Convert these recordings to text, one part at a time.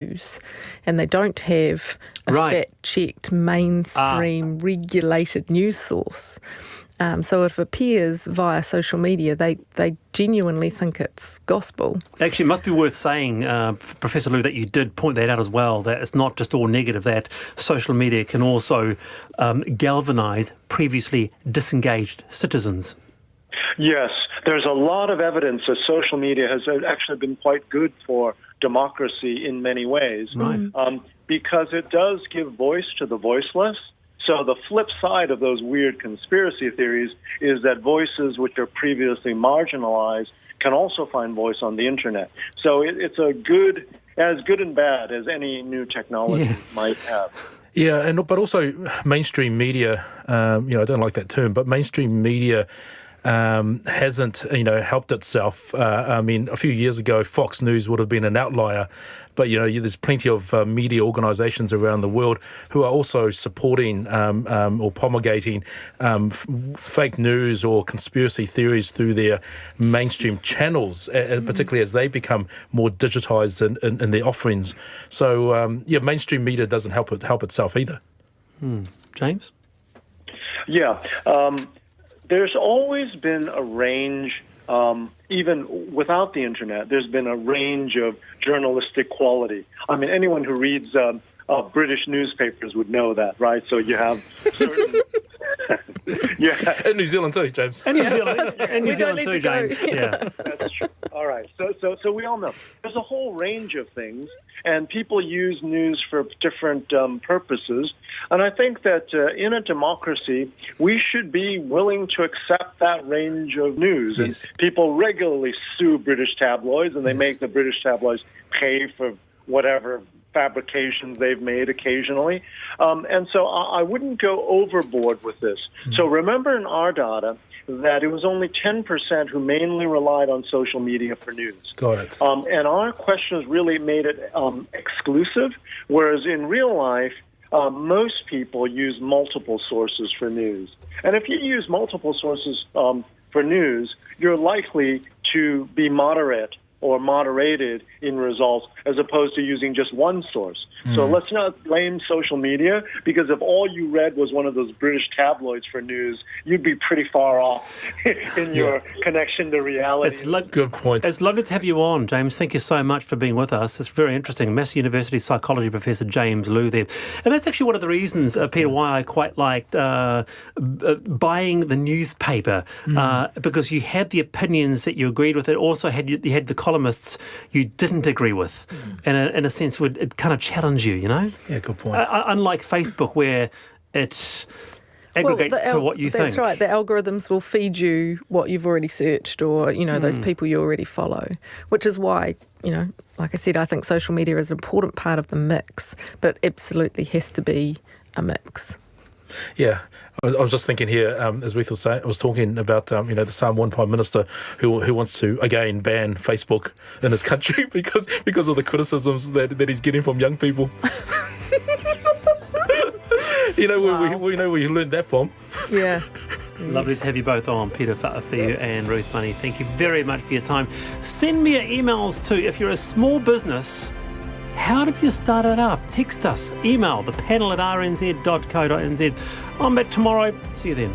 news, and they don't have a fact-checked, mainstream, regulated news source. So if it appears via social media, they genuinely think it's gospel. Actually, it must be worth saying, Professor Lou, that you did point that out as well, that it's not just all negative, that social media can also galvanise previously disengaged citizens. Yes, there's a lot of evidence that social media has actually been quite good for democracy in many ways, because it does give voice to the voiceless. So the flip side of those weird conspiracy theories is that voices which are previously marginalized can also find voice on the internet. So it's as good and bad as any new technology might have. Yeah, but also mainstream media, I don't like that term, but mainstream media hasn't, helped itself. A few years ago, Fox News would have been an outlier, but, there's plenty of media organisations around the world who are also supporting or promulgating fake news or conspiracy theories through their mainstream channels, particularly as they become more digitised in their offerings. So, mainstream media doesn't help itself either. James? Yeah. There's always been a range, even without the internet, there's been a range of journalistic quality. Anyone who reads British newspapers would know that, right? So you have certain... In New Zealand too, James. In New Zealand too, James. Yeah. That's true. All right. So we all know. There's a whole range of things, and people use news for different purposes. And I think that in a democracy, we should be willing to accept that range of news. Yes. And people regularly sue British tabloids, and they make the British tabloids pay for whatever fabrications they've made occasionally. And so I wouldn't go overboard with this. So remember in our data that it was only 10% who mainly relied on social media for news. Got it. And our questions really made it exclusive, whereas in real life, most people use multiple sources for news. And if you use multiple sources for news, you're likely to be moderate or moderated in results as opposed to using just one source. So let's not blame social media, because if all you read was one of those British tabloids for news, you'd be pretty far off in your connection to reality. Good point. It's lovely to have you on, James. Thank you so much for being with us. It's very interesting. Massey University psychology professor James Liu there. And that's actually one of the reasons, Peter, why I quite liked buying the newspaper, because you had the opinions that you agreed with. It also you had the columnists you didn't agree with. And in a sense, it kind of challenged you, Yeah, good point. Unlike Facebook, where it aggregates to what you think. That's right. The algorithms will feed you what you've already searched, or, those people you already follow, which is why, like I said, I think social media is an important part of the mix, but it absolutely has to be a mix. Yeah. I was just thinking here, as Ruth was saying, I was talking about, the Samoan Prime Minister who wants to, again, ban Facebook in his country because of the criticisms that he's getting from young people. Wow. we know where you learned that from. Yeah. Lovely to have you both on, Peter Fa'awhiu and Ruth Bunny. Thank you very much for your time. Send me your emails too. If you're a small business, how did you start it up? Text us, email the panel at rnz.co.nz. I'm back tomorrow. See you then.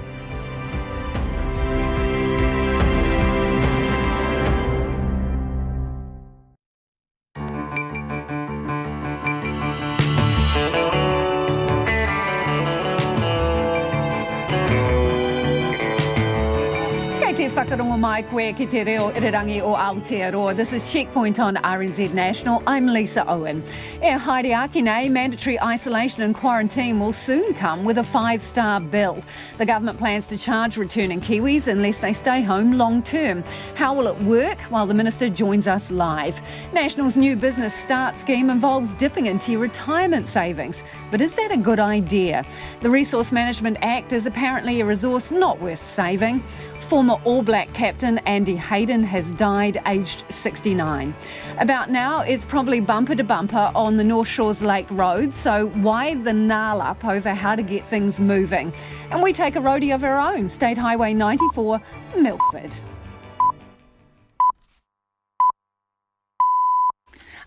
Whakarongo mai koe ki te reo irirangi o Aotearoa. This is Checkpoint on RNZ National. I'm Lisa Owen. E haere nei, mandatory isolation and quarantine will soon come with a 5-star bill. The government plans to charge returning Kiwis unless they stay home long term. How will it work? Well, the Minister joins us live. National's new business start scheme involves dipping into your retirement savings. But is that a good idea? The Resource Management Act is apparently a resource not worth saving. Former All Black captain Andy Haden has died aged 69. About now, it's probably bumper to bumper on the North Shore's Lake Road, so why the gnarl up over how to get things moving? And we take a roadie of our own, State Highway 94, Milford.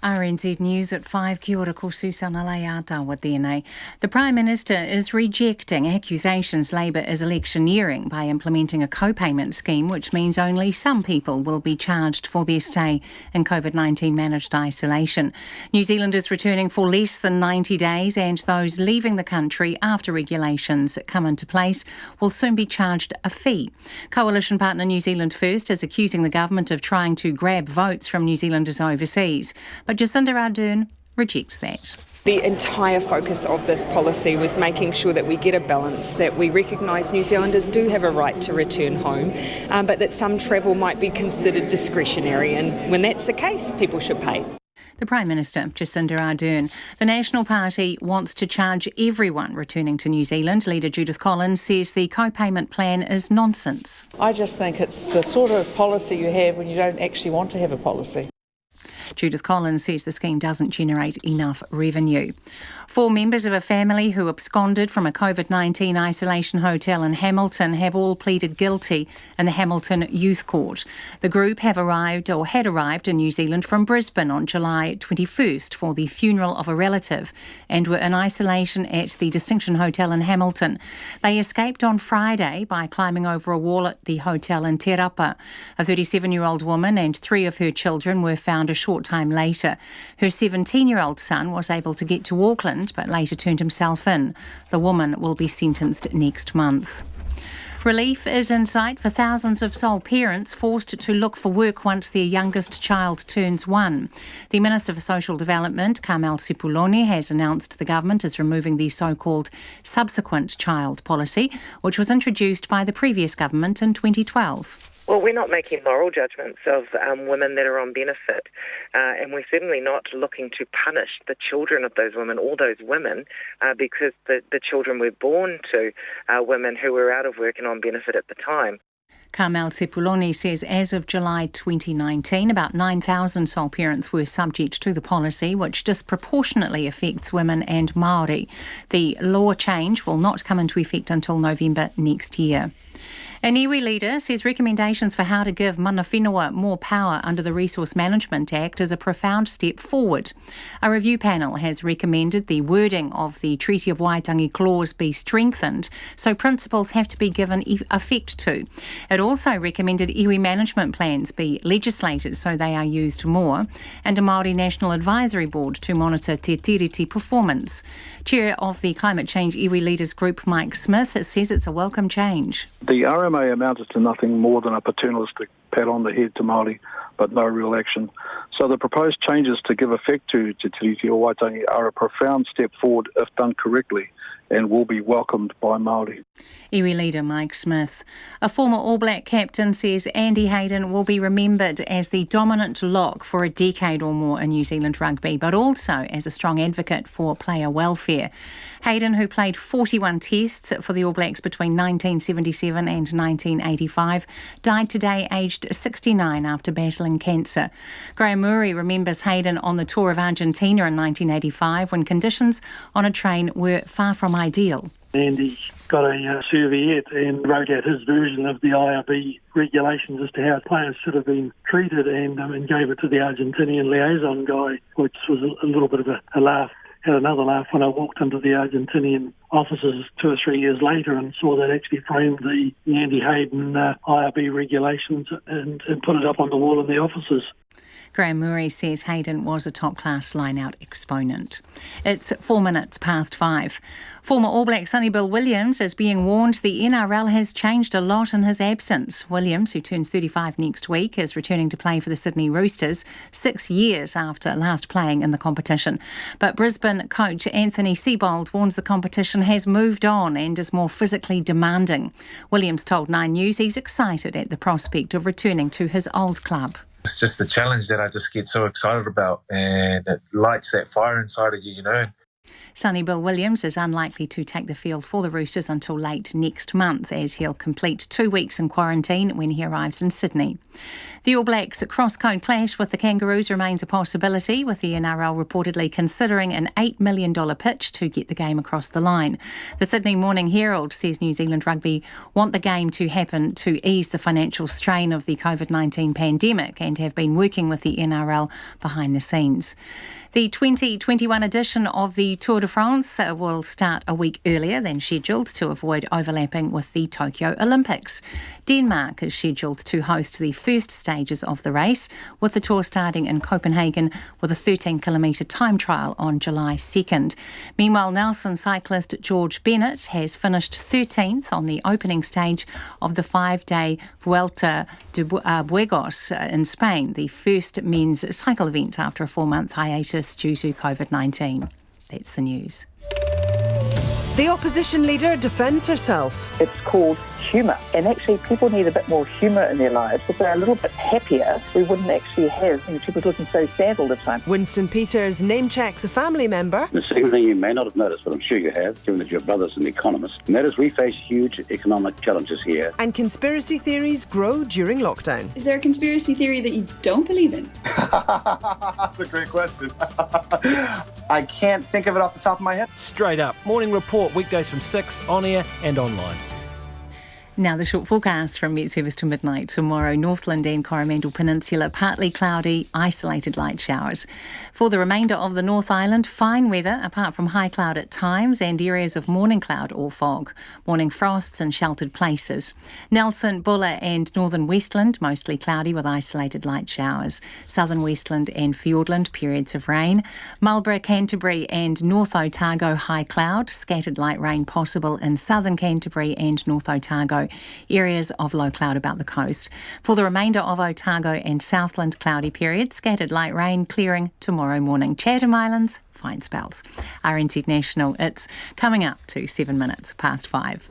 RNZ News at 5. Kia ora, ko Susana Leata tēnei. The Prime Minister is rejecting accusations Labour is electioneering by implementing a co-payment scheme which means only some people will be charged for their stay in COVID-19 managed isolation. New Zealanders returning for less than 90 days and those leaving the country after regulations come into place will soon be charged a fee. Coalition partner New Zealand First is accusing the government of trying to grab votes from New Zealanders overseas. But Jacinda Ardern rejects that. The entire focus of this policy was making sure that we get a balance, that we recognise New Zealanders do have a right to return home, but that some travel might be considered discretionary, and when that's the case, people should pay. The Prime Minister, Jacinda Ardern. The National Party wants to charge everyone returning to New Zealand. Leader Judith Collins says the co-payment plan is nonsense. I just think it's the sort of policy you have when you don't actually want to have a policy. Judith Collins says the scheme doesn't generate enough revenue. 4 members of a family who absconded from a COVID-19 isolation hotel in Hamilton have all pleaded guilty in the Hamilton Youth Court. The group had arrived in New Zealand from Brisbane on July 21st for the funeral of a relative and were in isolation at the Distinction Hotel in Hamilton. They escaped on Friday by climbing over a wall at the hotel in Tarras. A 37-year-old woman and 3 of her children were found a short time later. Her 17-year-old son was able to get to Auckland but later turned himself in. The woman will be sentenced next month. Relief is in sight for thousands of sole parents forced to look for work once their youngest child turns 1. The Minister for Social Development, Carmel Sepuloni, has announced the government is removing the so-called subsequent child policy, which was introduced by the previous government in 2012. Well, we're not making moral judgments of women that are on benefit, and we're certainly not looking to punish the children of those women or those women because the children were born to women who were out of work and on benefit at the time. Carmel Sepuloni says as of July 2019, about 9,000 sole parents were subject to the policy, which disproportionately affects women and Māori. The law change will not come into effect until November next year. An iwi leader says recommendations for how to give mana whenua more power under the Resource Management Act is a profound step forward. A review panel has recommended the wording of the Treaty of Waitangi clause be strengthened, so principles have to be given effect to. It also recommended iwi management plans be legislated so they are used more, and a Māori National Advisory Board to monitor te tiriti performance. Chair of the Climate Change Iwi Leaders Group, Mike Smith, says it's a welcome change. The RMA amounted to nothing more than a paternalistic pat on the head to Māori, but no real action. So the proposed changes to give effect to Te Tiriti o Waitangi are a profound step forward if done correctly and will be welcomed by Māori. Iwi leader Mike Smith. A former All Black captain says Andy Haden will be remembered as the dominant lock for a decade or more in New Zealand rugby, but also as a strong advocate for player welfare. Haden, who played 41 tests for the All Blacks between 1977 and 1985, died today aged 69 after battling cancer. Graham Murray remembers Haden on the tour of Argentina in 1985 when conditions on a train were far from ideal. Andy got a serviette and wrote out his version of the IRB regulations as to how players should have been treated and gave it to the Argentinian liaison guy, which was a little bit of a laugh. Had another laugh when I walked into the Argentinian offices 2 or 3 years later and saw that actually framed the Andy Haden IRB regulations and put it up on the wall in the offices. Graham Murray says Haden was a top-class line-out exponent. It's 4 minutes past 5. Former All Black Sonny Bill Williams is being warned the NRL has changed a lot in his absence. Williams, who turns 35 next week, is returning to play for the Sydney Roosters 6 years after last playing in the competition. But Brisbane coach Anthony Seibold warns the competition has moved on and is more physically demanding. Williams told 9 News he's excited at the prospect of returning to his old club. It's just the challenge that I just get so excited about, and it lights that fire inside of you, you know. Sonny Bill Williams is unlikely to take the field for the Roosters until late next month, as he'll complete 2 weeks in quarantine when he arrives in Sydney. The All Blacks' cross-code clash with the Kangaroos remains a possibility, with the NRL reportedly considering an $8 million pitch to get the game across the line. The Sydney Morning Herald says New Zealand Rugby want the game to happen to ease the financial strain of the COVID-19 pandemic and have been working with the NRL behind the scenes. The 2021 edition of the Tour de France will start a week earlier than scheduled to avoid overlapping with the Tokyo Olympics. Denmark is scheduled to host the first stages of the race, with the tour starting in Copenhagen with a 13-kilometre time trial on July 2nd. Meanwhile, Nelson cyclist George Bennett has finished 13th on the opening stage of the 5-day Vuelta de Burgos in Spain, the first men's cycle event after a 4-month hiatus due to COVID-19. That's the news. The opposition leader defends herself. It's called humour, and actually people need a bit more humour in their lives. If they're a little bit happier, we wouldn't actually have people looking so sad all the time. Winston Peters name-checks a family member. The second thing you may not have noticed, but I'm sure you have, given that your brother's an economist, and that is we face huge economic challenges here. And conspiracy theories grow during lockdown. Is there a conspiracy theory that you don't believe in? That's a great question. I can't think of it off the top of my head. Straight up. Morning Report, weekdays from 6, on air and online. Now the short forecast from Met Service to midnight tomorrow. Northland and Coromandel Peninsula, partly cloudy, isolated light showers. For the remainder of the North Island, fine weather apart from high cloud at times and areas of morning cloud or fog. Morning frosts in sheltered places. Nelson, Buller and Northern Westland, mostly cloudy with isolated light showers. Southern Westland and Fiordland, periods of rain. Marlborough, Canterbury and North Otago, high cloud. Scattered light rain possible in southern Canterbury and North Otago. Areas of low cloud about the coast. For the remainder of Otago and Southland, cloudy periods, scattered light rain, clearing tomorrow morning. Chatham Islands, fine spells. RNZ National, it's coming up to 7 minutes past 5.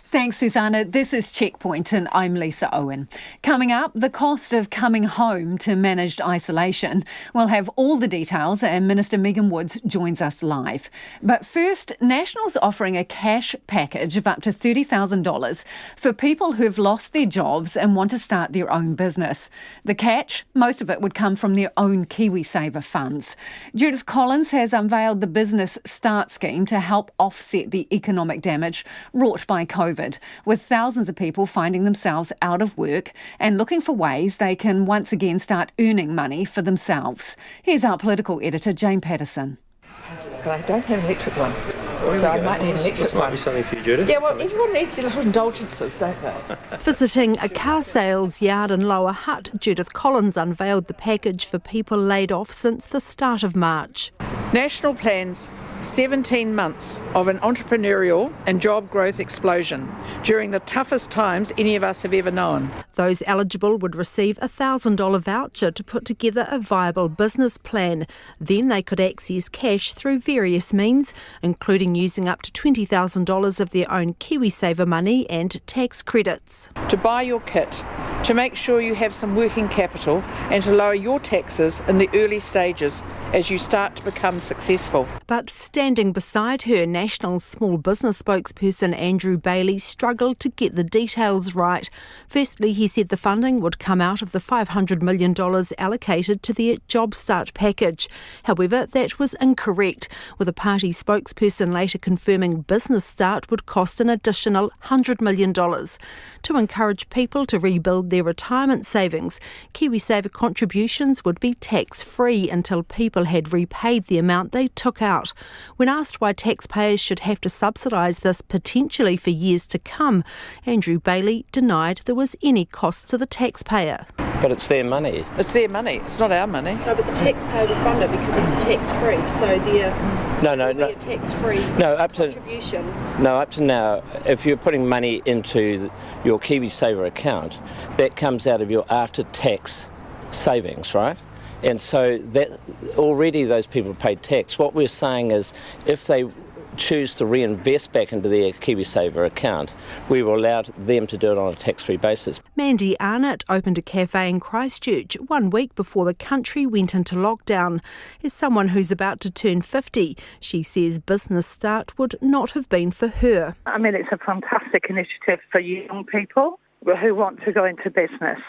Thanks, Susanna. This is Checkpoint and I'm Lisa Owen. Coming up, the cost of coming home to managed isolation. We'll have all the details and Minister Megan Woods joins us live. But first, National's offering a cash package of up to $30,000 for people who've lost their jobs and want to start their own business. The catch, most of it would come from their own KiwiSaver funds. Judith Collins has unveiled the Business Start scheme to help offset the economic damage wrought by COVID, with thousands of people finding themselves out of work and looking for ways they can once again start earning money for themselves. Here's our political editor, Jane Patterson. But I don't have an electric one, so I might need an electric one. This might be something for you, Judith. Yeah, well, everyone needs their little indulgences, don't they? Visiting a car sales yard in Lower Hutt, Judith Collins unveiled the package for people laid off since the start of March. National plans 17 months of an entrepreneurial and job growth explosion during the toughest times any of us have ever known. Those eligible would receive a $1,000 voucher to put together a viable business plan. Then they could access cash through various means, including using up to $20,000 of their own KiwiSaver money and tax credits. To buy your kit, to make sure you have some working capital and to lower your taxes in the early stages as you start to become successful. But standing beside her, National small business spokesperson Andrew Bailey struggled to get the details right. Firstly, he said the funding would come out of the $500 million allocated to the Job Start package. However, that was incorrect, with a party spokesperson later confirming Business Start would cost an additional $100 million. To encourage people to rebuild their retirement savings, KiwiSaver contributions would be tax-free until people had repaid the amount they took out. When asked why taxpayers should have to subsidise this potentially for years to come, Andrew Bailey denied there was any cost to the taxpayer. But it's their money. It's their money, it's not our money. No, but the taxpayer will fund it because it's tax-free, so their tax-free contribution. Up to now, if you're putting money into your KiwiSaver account, that comes out of your after-tax savings, right? And so that already those people paid tax. What we're saying is if they choose to reinvest back into their KiwiSaver account, we will allow them to do it on a tax-free basis. Mandy Arnott opened a cafe in Christchurch 1 week before the country went into lockdown. As someone who's about to turn 50, she says business start would not have been for her. I mean, it's a fantastic initiative for young people who want to go into business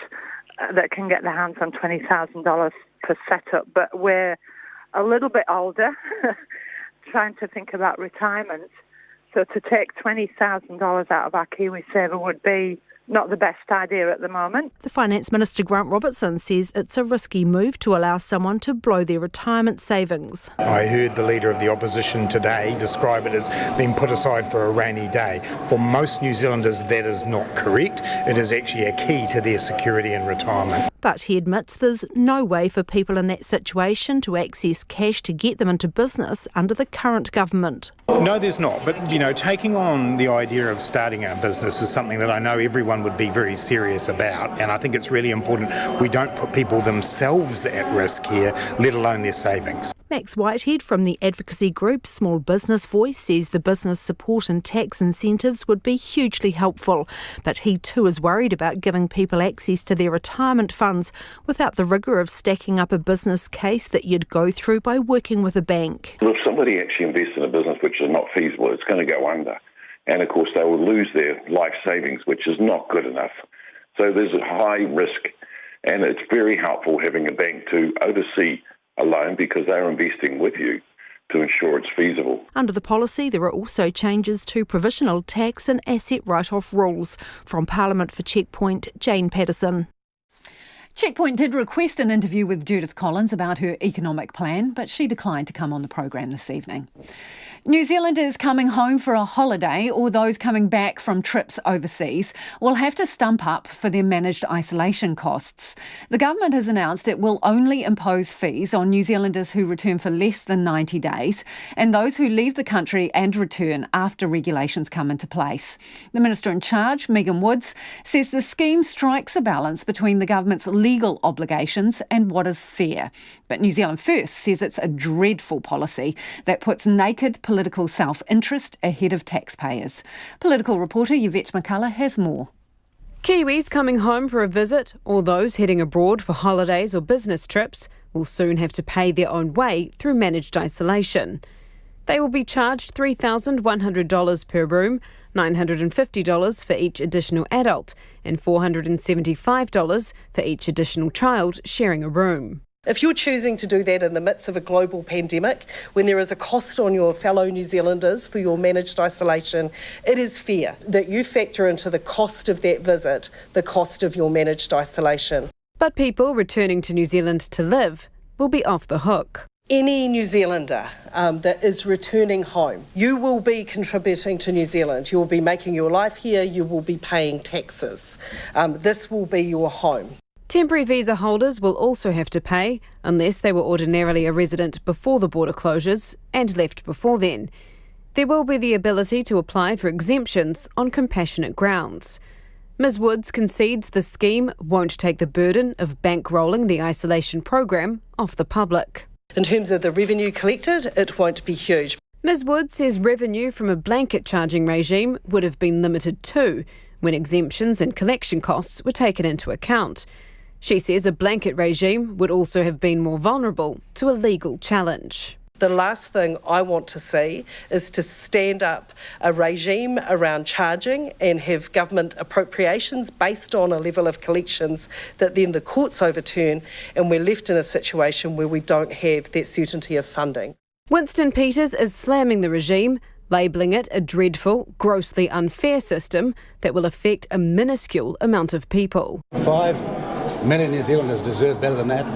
that can get their hands on $20,000 per setup, but we're a little bit older, trying to think about retirement. So to take $20,000 out of our KiwiSaver would be not the best idea at the moment. The Finance Minister Grant Robertson says it's a risky move to allow someone to blow their retirement savings. I heard the Leader of the Opposition today describe it as being put aside for a rainy day. For most New Zealanders, that is not correct. It is actually a key to their security in retirement. But he admits there's no way for people in that situation to access cash to get them into business under the current government. No, there's not. But, taking on the idea of starting a business is something that I know everyone would be very serious about. And I think it's really important we don't put people themselves at risk here, let alone their savings. Max Whitehead from the advocacy group Small Business Voice says the business support and tax incentives would be hugely helpful. But he too is worried about giving people access to their retirement funds without the rigour of stacking up a business case that you'd go through by working with a bank. If somebody actually invests in a business which is not feasible, it's going to go under. And of course they will lose their life savings, which is not good enough. So there's a high risk, and it's very helpful having a bank to oversee a loan because they're investing with you to ensure it's feasible. Under the policy, there are also changes to provisional tax and asset write-off rules. From Parliament for Checkpoint, Jane Patterson. Checkpoint did request an interview with Judith Collins about her economic plan, but she declined to come on the program this evening. New Zealanders coming home for a holiday or those coming back from trips overseas will have to stump up for their managed isolation costs. The government has announced it will only impose fees on New Zealanders who return for less than 90 days and those who leave the country and return after regulations come into place. The Minister in charge, Megan Woods, says the scheme strikes a balance between the government's legal obligations and what is fair. But New Zealand First says it's a dreadful policy that puts naked political self-interest ahead of taxpayers. Political reporter Yvette McCullough has more. Kiwis coming home for a visit or those heading abroad for holidays or business trips will soon have to pay their own way through managed isolation. They will be charged $3,100 per room, $950 for each additional adult and $475 for each additional child sharing a room. If you're choosing to do that in the midst of a global pandemic, when there is a cost on your fellow New Zealanders for your managed isolation, it is fair that you factor into the cost of that visit the cost of your managed isolation. But people returning to New Zealand to live will be off the hook. Any New Zealander that is returning home, you will be contributing to New Zealand. You will be making your life here, you will be paying taxes. This will be your home. Temporary visa holders will also have to pay unless they were ordinarily a resident before the border closures and left before then. There will be the ability to apply for exemptions on compassionate grounds. Ms Woods concedes the scheme won't take the burden of bankrolling the isolation program off the public. In terms of the revenue collected, it won't be huge. Ms Woods says revenue from a blanket charging regime would have been limited too, when exemptions and collection costs were taken into account. She says a blanket regime would also have been more vulnerable to a legal challenge. The last thing I want to see is to stand up a regime around charging and have government appropriations based on a level of collections that then the courts overturn, and we're left in a situation where we don't have that certainty of funding. Winston Peters is slamming the regime, labelling it a dreadful, grossly unfair system that will affect a minuscule amount of people. 5 million New Zealanders deserve better than that,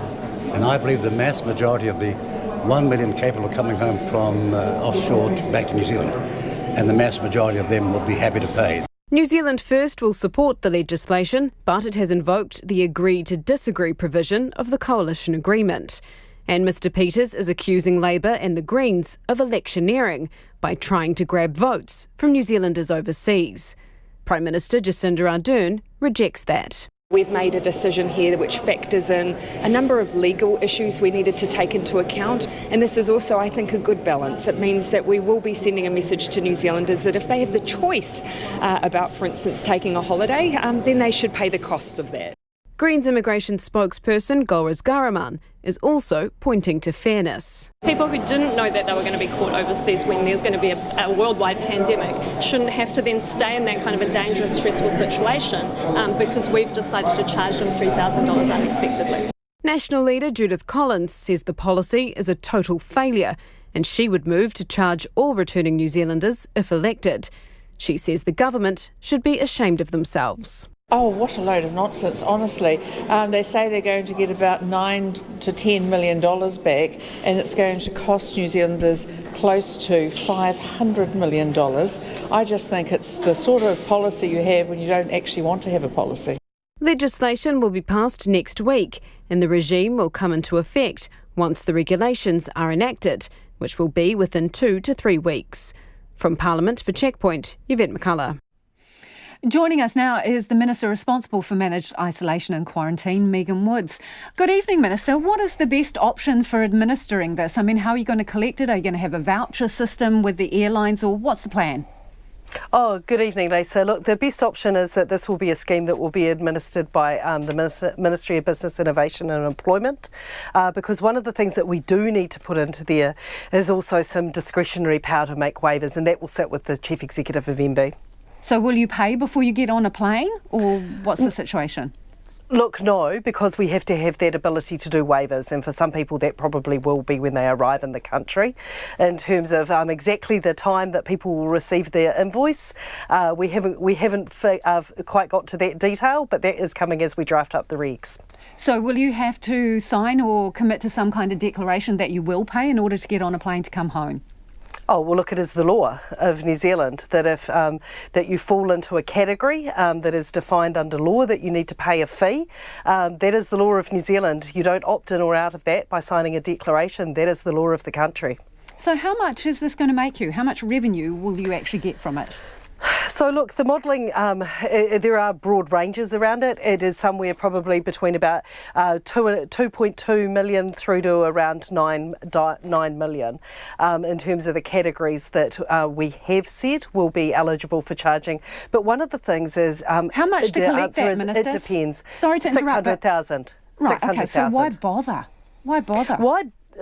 and I believe the mass majority of the 1 million capable of coming home from offshore back to New Zealand, and the mass majority of them will be happy to pay. New Zealand First will support the legislation, but it has invoked the agree to disagree provision of the coalition agreement. And Mr Peters is accusing Labour and the Greens of electioneering by trying to grab votes from New Zealanders overseas. Prime Minister Jacinda Ardern rejects that. We've made a decision here which factors in a number of legal issues we needed to take into account, and this is also, I think, a good balance. It means that we will be sending a message to New Zealanders that if they have the choice about, for instance, taking a holiday, then they should pay the costs of that. Greens immigration spokesperson Golriz Garaman is also pointing to fairness. People who didn't know that they were going to be caught overseas when there's going to be a worldwide pandemic shouldn't have to then stay in that kind of a dangerous, stressful situation because we've decided to charge them $3,000 unexpectedly. National leader Judith Collins says the policy is a total failure and she would move to charge all returning New Zealanders if elected. She says the government should be ashamed of themselves. Oh, what a load of nonsense, honestly. They say they're going to get about $9 to $10 million back, and it's going to cost New Zealanders close to $500 million. I just think it's the sort of policy you have when you don't actually want to have a policy. Legislation will be passed next week, and the regime will come into effect once the regulations are enacted, which will be within 2 to 3 weeks. From Parliament for Checkpoint, Yvette McCullough. Joining us now is the Minister responsible for managed isolation and quarantine, Megan Woods. Good evening, Minister. What is the best option for administering this? I mean, how are you going to collect it? Are you going to have a voucher system with the airlines, or what's the plan? Oh, good evening, Lisa. Look, the best option is that this will be a scheme that will be administered by the Ministry of Business, Innovation and Employment, because one of the things that we do need to put into there is also some discretionary power to make waivers, and that will sit with the Chief Executive of MB. So will you pay before you get on a plane, or what's the situation? Look, no, because we have to have that ability to do waivers, and for some people that probably will be when they arrive in the country. In terms of exactly the time that people will receive their invoice, we haven't quite got to that detail, but that is coming as we draft up the regs. So will you have to sign or commit to some kind of declaration that you will pay in order to get on a plane to come home? Oh, well, look, it is the law of New Zealand that if that you fall into a category that is defined under law that you need to pay a fee. That is the law of New Zealand. You don't opt in or out of that by signing a declaration. That is the law of the country. So how much is this going to make you? How much revenue will you actually get from it? So look, the modelling, there are broad ranges around it. It is somewhere probably between about 2.2 million through to around 9 million in terms of the categories that we have said will be eligible for charging. But one of the things is... how much to collect that, Minister? It depends. Sorry to interrupt. 600,000. Right, 600,000. okay, so why bother? Why bother?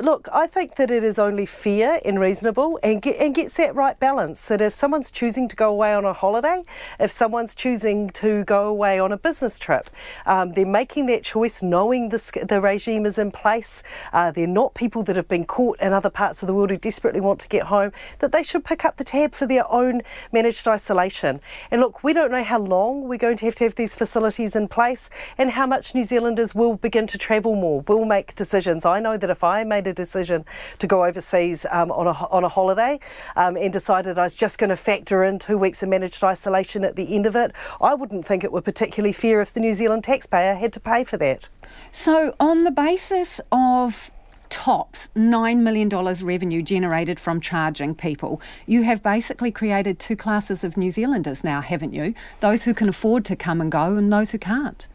Look, I think that it is only fair and reasonable and gets that right balance, that if someone's choosing to go away on a holiday, if someone's choosing to go away on a business trip, they're making that choice knowing the regime is in place, they're not people that have been caught in other parts of the world who desperately want to get home, that they should pick up the tab for their own managed isolation. And look, we don't know how long we're going to have these facilities in place and how much New Zealanders will begin to travel more, will make decisions. I know that if I made a decision to go overseas on a holiday and decided I was just going to factor in 2 weeks of managed isolation at the end of it, I wouldn't think it were particularly fair if the New Zealand taxpayer had to pay for that. So on the basis of tops $9 million revenue generated from charging people, you have basically created two classes of New Zealanders now, haven't you? Those who can afford to come and go and those who can't.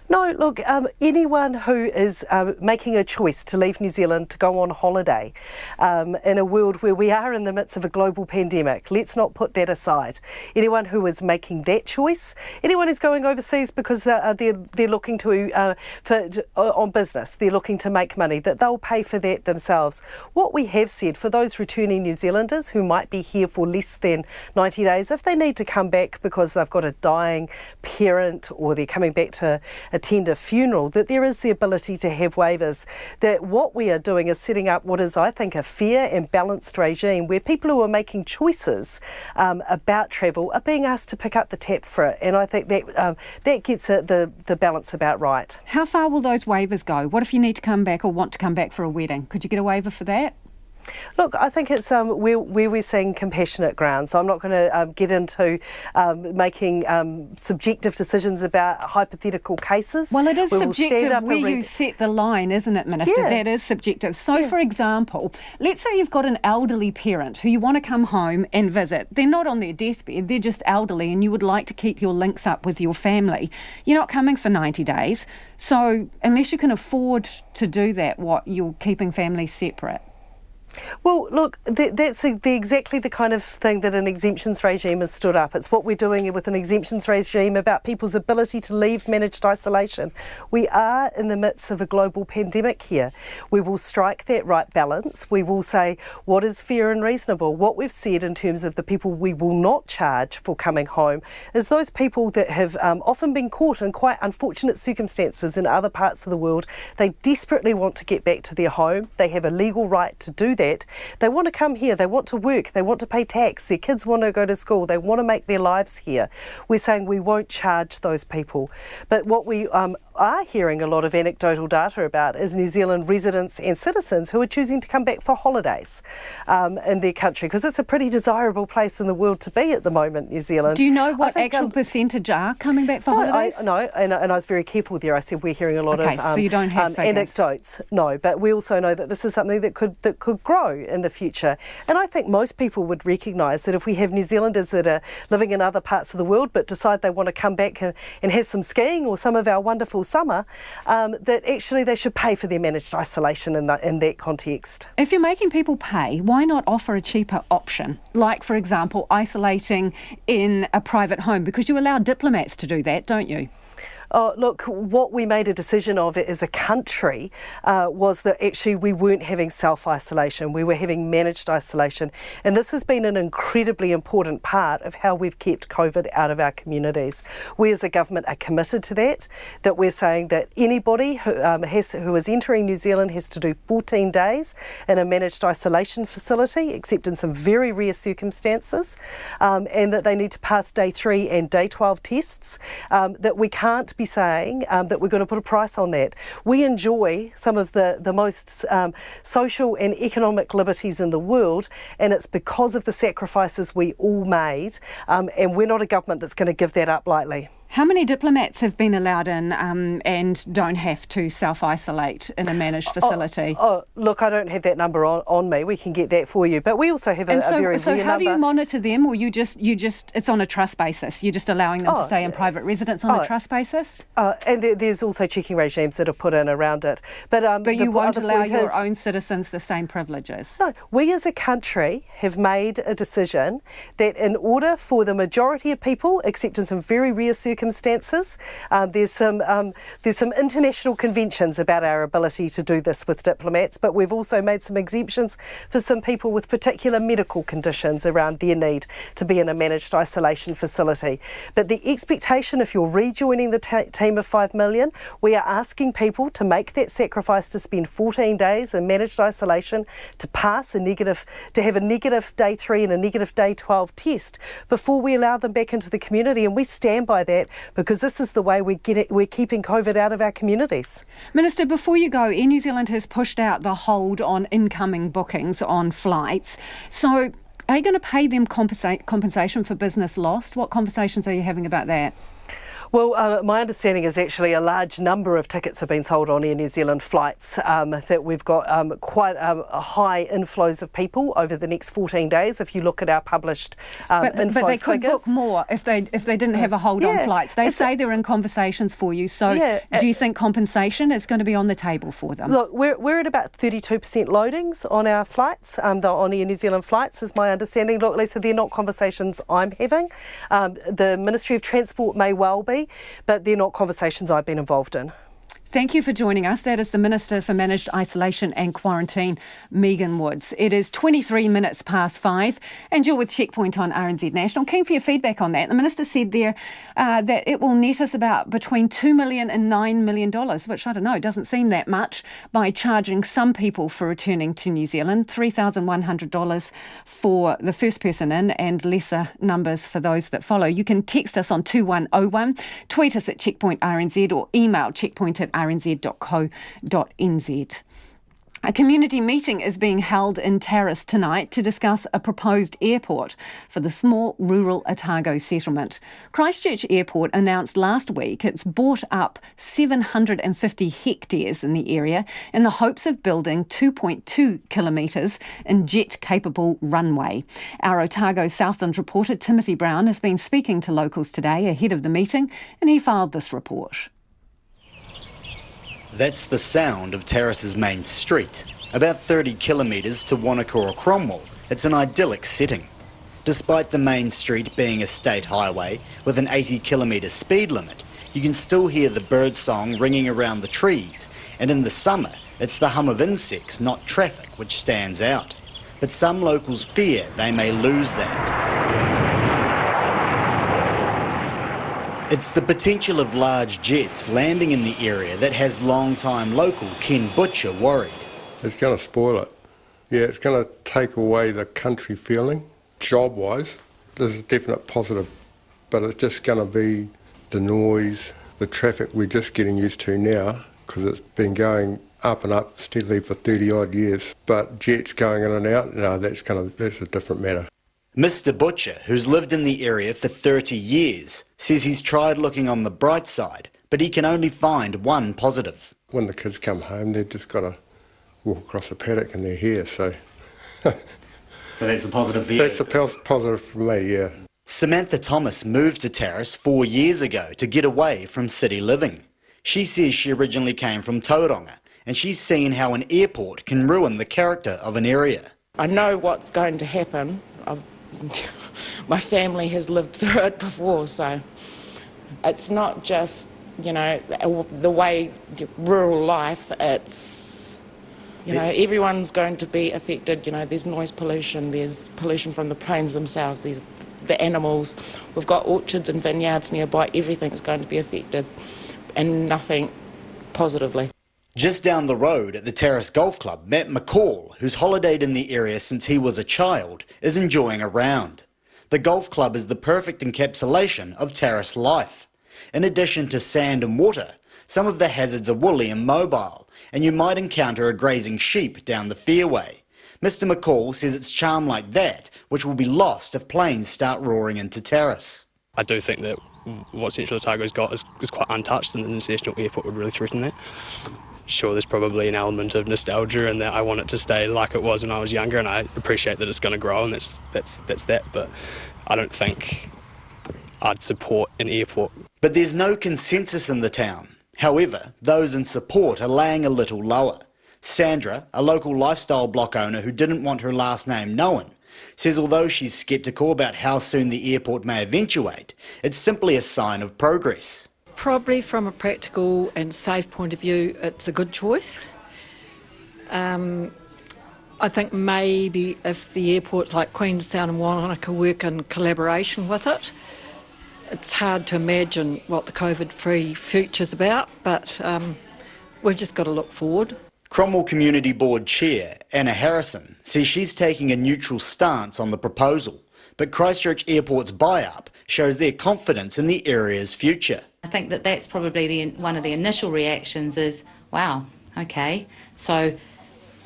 No, look, anyone who is making a choice to leave New Zealand to go on holiday in a world where we are in the midst of a global pandemic, let's not put that aside. Anyone who is making that choice, anyone who's going overseas because they're looking to on business, they're looking to make money, that they'll pay for that themselves. What we have said for those returning New Zealanders who might be here for less than 90 days, if they need to come back because they've got a dying parent or they're coming back to attend a funeral, that there is the ability to have waivers. That what we are doing is setting up what is, I think, a fair and balanced regime where people who are making choices about travel are being asked to pick up the tab for it, and I think that that gets the balance about right. How far will those waivers go? What if you need to come back or want to come back for a wedding? Could you get a waiver for that? Look, I think it's where we're seeing compassionate grounds. I'm not going to get into making subjective decisions about hypothetical cases. Well, it is subjective where you set the line, isn't it, Minister? Yeah. That is subjective. So, for example, let's say you've got an elderly parent who you want to come home and visit. They're not on their deathbed, they're just elderly, and you would like to keep your links up with your family. You're not coming for 90 days. So, unless you can afford to do that, you're keeping families separate? Well, look, that's exactly the kind of thing that an exemptions regime has stood up. It's what we're doing with an exemptions regime about people's ability to leave managed isolation. We are in the midst of a global pandemic here. We will strike that right balance. We will say what is fair and reasonable. What we've said in terms of the people we will not charge for coming home is those people that have often been caught in quite unfortunate circumstances in other parts of the world. They desperately want to get back to their home. They have a legal right to do that. They want to come here, they want to work, they want to pay tax, their kids want to go to school, they want to make their lives here. We're saying we won't charge those people. But what we are hearing a lot of anecdotal data about is New Zealand residents and citizens who are choosing to come back for holidays in their country, because it's a pretty desirable place in the world to be at the moment, New Zealand. Do you know what actual percentage are coming back for holidays? No, and I was very careful there. I said we're hearing a lot of so you don't have anecdotes. No, but we also know that this is something that could grow in the future. And I think most people would recognise that if we have New Zealanders that are living in other parts of the world but decide they want to come back and have some skiing or some of our wonderful summer, that actually they should pay for their managed isolation in that context. If you're making people pay, why not offer a cheaper option? Like, for example, isolating in a private home, because you allow diplomats to do that, don't you? Oh, look, what we made a decision of as a country was that actually we weren't having self-isolation, we were having managed isolation. And this has been an incredibly important part of how we've kept COVID out of our communities. We as a government are committed to that we're saying that anybody who is entering New Zealand has to do 14 days in a managed isolation facility, except in some very rare circumstances, and that they need to pass day 3 and day 12 tests, that we can't be saying that we're going to put a price on that. We enjoy some of the most social and economic liberties in the world, and it's because of the sacrifices we all made, and we're not a government that's going to give that up lightly. How many diplomats have been allowed in and don't have to self-isolate in a managed facility? Look, I don't have that number on me. We can get that for you. But we also have a very rare number. So how do you monitor them, or you just it's on a trust basis? You're just allowing them to stay in private residence on a trust basis? And there's also checking regimes that are put in around it. But you won't allow your own citizens the same privileges? No, we as a country have made a decision that in order for the majority of people, except in some very rare circumstances, there's some international conventions about our ability to do this with diplomats, but we've also made some exemptions for some people with particular medical conditions around their need to be in a managed isolation facility. But the expectation, if you're rejoining the team of 5 million, we are asking people to make that sacrifice to spend 14 days in managed isolation, to pass to have a negative day 3 and a negative day 12 test before we allow them back into the community, and we stand by that, because this is the way we're keeping COVID out of our communities. Minister, before you go, Air New Zealand has pushed out the hold on incoming bookings on flights. So are you going to pay them compensation for business lost? What conversations are you having about that? Well, my understanding is actually a large number of tickets have been sold on Air New Zealand flights, that we've got quite high inflows of people over the next 14 days, if you look at our published inflow But they could figures. book more if they didn't have a hold on flights. They say they're in conversations for you, so do you think compensation is going to be on the table for them? Look, we're at about 32% loadings on our flights, on Air New Zealand flights, is my understanding. Look, Lisa, they're not conversations I'm having. The Ministry of Transport may well be, but they're not conversations I've been involved in. Thank you for joining us. That is the Minister for Managed Isolation and Quarantine, Megan Woods. It is 23 minutes past 5 and you're with Checkpoint on RNZ National. Keen for your feedback on that. The Minister said there that it will net us about between $2 million and $9 million, which I don't know, doesn't seem that much, by charging some people for returning to New Zealand, $3,100 for the first person in and lesser numbers for those that follow. You can text us on 2101, tweet us at Checkpoint RNZ or email checkpoint@rnz.co.nz. A community meeting is being held in Tarras tonight to discuss a proposed airport for the small rural Otago settlement. Christchurch Airport announced last week it's bought up 750 hectares in the area in the hopes of building 2.2 kilometres in jet-capable runway. Our Otago Southland reporter Timothy Brown has been speaking to locals today ahead of the meeting, and he filed this report. That's the sound of Tarras's main street. About 30 kilometres to Wanaka or Cromwell, it's an idyllic setting. Despite the main street being a state highway with an 80-kilometre speed limit, you can still hear the bird song ringing around the trees, and in the summer it's the hum of insects, not traffic, which stands out. But some locals fear they may lose that. It's the potential of large jets landing in the area that has long-time local Ken Butcher worried. It's going to spoil it. Yeah, it's going to take away the country feeling. Job-wise, there's a definite positive, but it's just going to be the noise, the traffic we're just getting used to now, because it's been going up and up steadily for 30-odd years. But jets going in and out, no, that's a different matter. Mr. Butcher, who's lived in the area for 30 years, says he's tried looking on the bright side, but he can only find one positive. When the kids come home, they've just got to walk across the paddock and they're here, so... So that's the positive for you? That's the positive for me, yeah. Samantha Thomas moved to Tarras 4 years ago to get away from city living. She says she originally came from Tauranga, and she's seen how an airport can ruin the character of an area. I know what's going to happen. My family has lived through it before, so it's not just, the way rural life, it's, everyone's going to be affected. There's noise pollution, there's pollution from the planes themselves, there's the animals. We've got orchards and vineyards nearby, everything's going to be affected, and nothing positively. Just down the road at the Tarras Golf Club, Matt McCall, who's holidayed in the area since he was a child, is enjoying a round. The golf club is the perfect encapsulation of Tarras life. In addition to sand and water, some of the hazards are woolly and mobile, and you might encounter a grazing sheep down the fairway. Mr. McCall says it's charm like that which will be lost if planes start roaring into Tarras. I do think that what Central Otago's got is quite untouched, and the international airport would really threaten that. Sure, there's probably an element of nostalgia and that I want it to stay like it was when I was younger, and I appreciate that it's going to grow, and that's that, but I don't think I'd support an airport. But there's no consensus in the town. However, those in support are laying a little lower. Sandra, a local lifestyle block owner who didn't want her last name known, says although she's sceptical about how soon the airport may eventuate, it's simply a sign of progress. Probably from a practical and safe point of view, it's a good choice. I think maybe if the airports like Queenstown and Wanaka work in collaboration with it, it's hard to imagine what the COVID-free future's about, but we've just got to look forward. Cromwell Community Board Chair Anna Harrison says she's taking a neutral stance on the proposal, but Christchurch Airport's buy-up shows their confidence in the area's future. I think that's probably one of the initial reactions is, wow, okay, so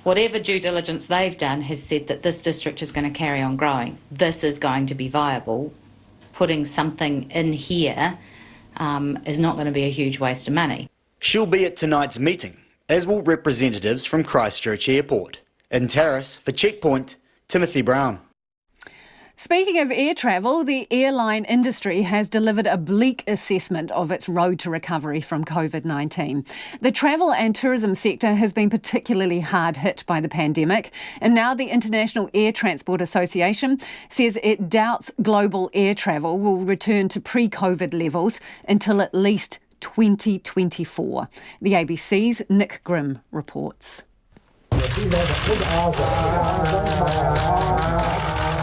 whatever due diligence they've done has said that this district is going to carry on growing. This is going to be viable. Putting something in here is not going to be a huge waste of money. She'll be at tonight's meeting, as will representatives from Christchurch Airport. In Tarras, for Checkpoint, Timothy Brown. Speaking of air travel, the airline industry has delivered a bleak assessment of its road to recovery from COVID-19. The travel and tourism sector has been particularly hard hit by the pandemic, and now the International Air Transport Association says it doubts global air travel will return to pre-COVID levels until at least 2024. The ABC's Nick Grimm reports.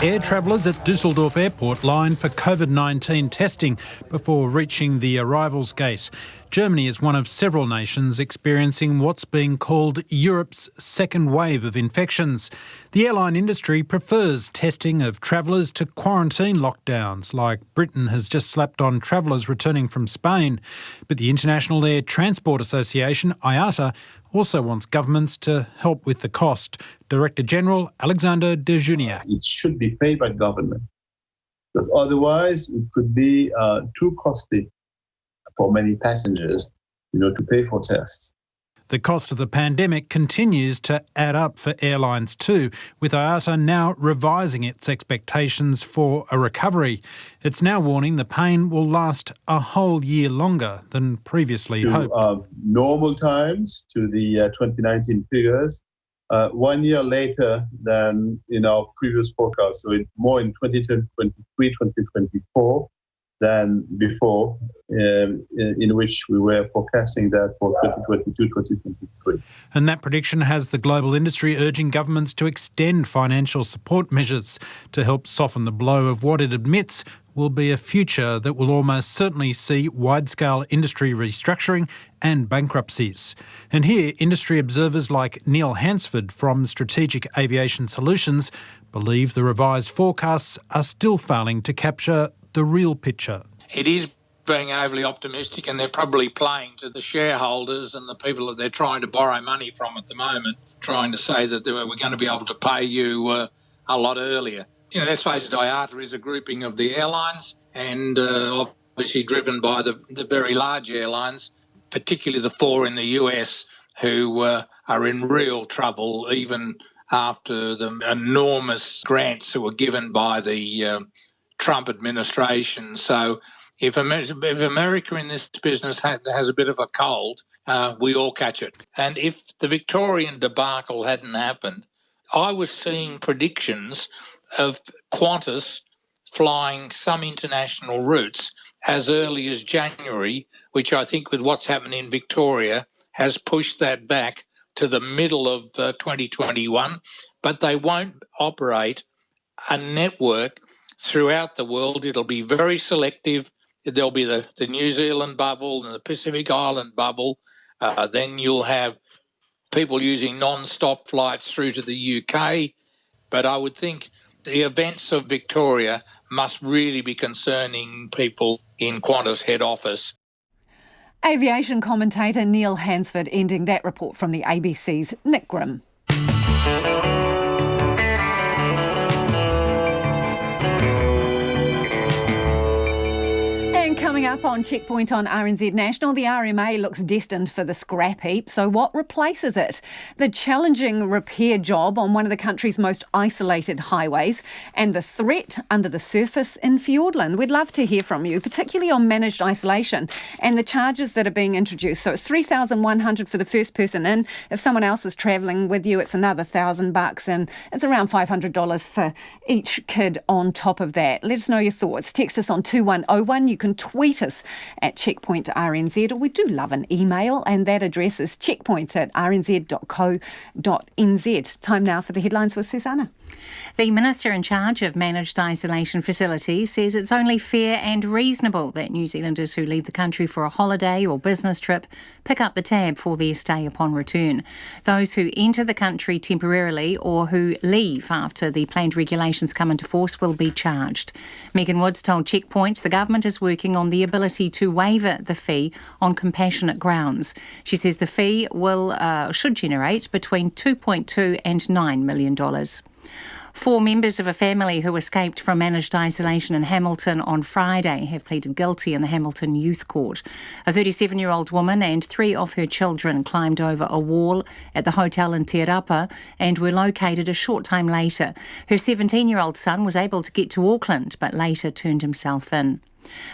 Air travellers at Düsseldorf Airport line for COVID-19 testing before reaching the arrivals gate. Germany is one of several nations experiencing what's being called Europe's second wave of infections. The airline industry prefers testing of travellers to quarantine lockdowns, like Britain has just slapped on travellers returning from Spain. But the International Air Transport Association, IATA, also wants governments to help with the cost. Director General Alexander de Juniac. It should be paid by government, because otherwise it could be too costly for many passengers, to pay for tests. The cost of the pandemic continues to add up for airlines too, with IATA now revising its expectations for a recovery. It's now warning the pain will last a whole year longer than previously hoped. Normal times, to the 2019 figures, 1 year later than in our previous forecast. So it's more in 2023, 2024 than before, in which we were forecasting that for 2022, 2023. And that prediction has the global industry urging governments to extend financial support measures to help soften the blow of what it admits will be a future that will almost certainly see wide-scale industry restructuring and bankruptcies. And here, industry observers like Neil Hansford from Strategic Aviation Solutions believe the revised forecasts are still failing to capture the real picture. It is being overly optimistic, and they're probably playing to the shareholders and the people that they're trying to borrow money from at the moment, trying to say that we're going to be able to pay you a lot earlier. Let's face it, IATA is a grouping of the airlines, and obviously driven by the very large airlines, particularly the four in the US, who are in real trouble even after the enormous grants that were given by the Trump administration. So if America in this business has a bit of a cold, we all catch it. And if the Victorian debacle hadn't happened, I was seeing predictions of Qantas flying some international routes as early as January, which I think with what's happening in Victoria has pushed that back to the middle of 2021. But they won't operate a network throughout the world. It'll be very selective. There'll be the New Zealand bubble and the Pacific Island bubble. Then you'll have people using non-stop flights through to the UK. But I would think the events of Victoria must really be concerning people in Qantas head office. Aviation commentator Neil Hansford ending that report from the ABC's Nick Grimm. Coming up on Checkpoint on RNZ National, the RMA looks destined for the scrap heap. So what replaces it? The challenging repair job on one of the country's most isolated highways and the threat under the surface in Fiordland. We'd love to hear from you, particularly on managed isolation and the charges that are being introduced. So it's $3,100 for the first person in. If someone else is travelling with you, it's another $1,000 and it's around $500 for each kid on top of that. Let us know your thoughts. Text us on 2101. You can tweet us at Checkpoint RNZ, or we do love an email, and that address is checkpoint@rnz.co.nz. Time now for the headlines with Susanna. The Minister in charge of managed isolation facilities says it's only fair and reasonable that New Zealanders who leave the country for a holiday or business trip pick up the tab for their stay upon return. Those who enter the country temporarily or who leave after the planned regulations come into force will be charged. Megan Woods told Checkpoint the government is working on the ability to waiver the fee on compassionate grounds. She says the fee should generate between $2.2 and $9 million. 4 members of a family who escaped from managed isolation in Hamilton on Friday have pleaded guilty in the Hamilton Youth Court. A 37-year-old woman and 3 of her children climbed over a wall at the hotel in Te Rapa and were located a short time later. Her 17-year-old son was able to get to Auckland but later turned himself in.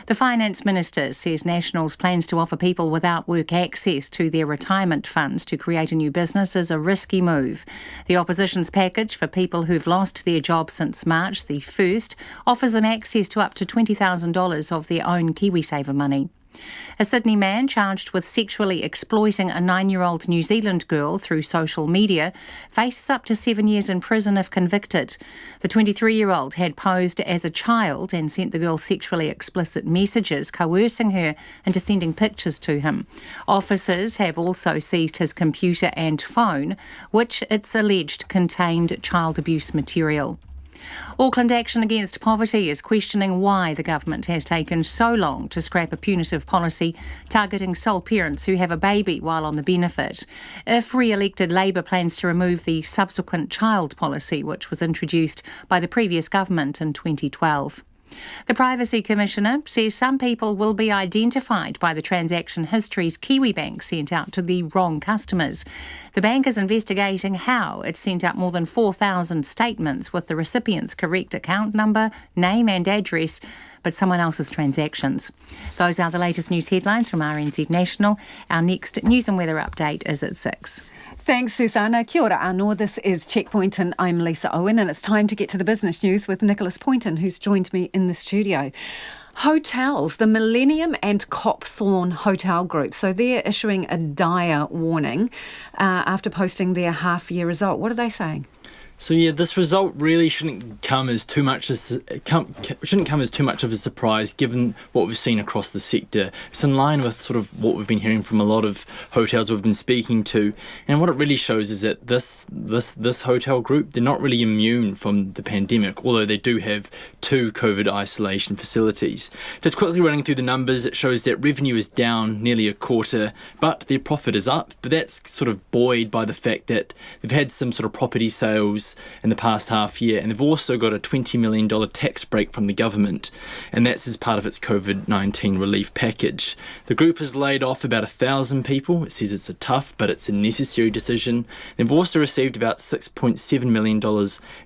The Finance Minister says Nationals' plans to offer people without work access to their retirement funds to create a new business is a risky move. The Opposition's package for people who've lost their job since March the 1st offers them access to up to $20,000 of their own KiwiSaver money. A Sydney man charged with sexually exploiting a 9-year-old New Zealand girl through social media faces up to 7 years in prison if convicted. The 23-year-old had posed as a child and sent the girl sexually explicit messages, coercing her into sending pictures to him. Officers have also seized his computer and phone, which it's alleged contained child abuse material. Auckland Action Against Poverty is questioning why the government has taken so long to scrap a punitive policy targeting sole parents who have a baby while on the benefit. If re-elected, Labour plans to remove the subsequent child policy, which was introduced by the previous government in 2012. The Privacy Commissioner says some people will be identified by the transaction histories Kiwibank sent out to the wrong customers. The bank is investigating how it sent out more than 4,000 statements with the recipient's correct account number, name and address, but someone else's transactions. Those are the latest news headlines from RNZ National. Our next news and weather update is at 6. Thanks, Susanna. Kia ora anō. This is Checkpoint and I'm Lisa Owen, and it's time to get to the business news with Nicholas Poynton, who's joined me in the studio. Hotels, the Millennium and Copthorne Hotel Group. So they're issuing a dire warning after posting their half-year result. What are they saying? So yeah, this result really shouldn't come as too much of a surprise, given what we've seen across the sector. It's in line with sort of what we've been hearing from a lot of hotels we've been speaking to, and what it really shows is that this hotel group, they're not really immune from the pandemic, although they do have 2 COVID isolation facilities. Just quickly running through the numbers, it shows that revenue is down nearly a quarter, but their profit is up. But that's sort of buoyed by the fact that they've had some sort of property sales in the past half year, and they've also got a $20 million tax break from the government, and that's as part of its COVID-19 relief package. The group has laid off about 1,000 people. It says it's a tough, but it's a necessary decision. They've also received about $6.7 million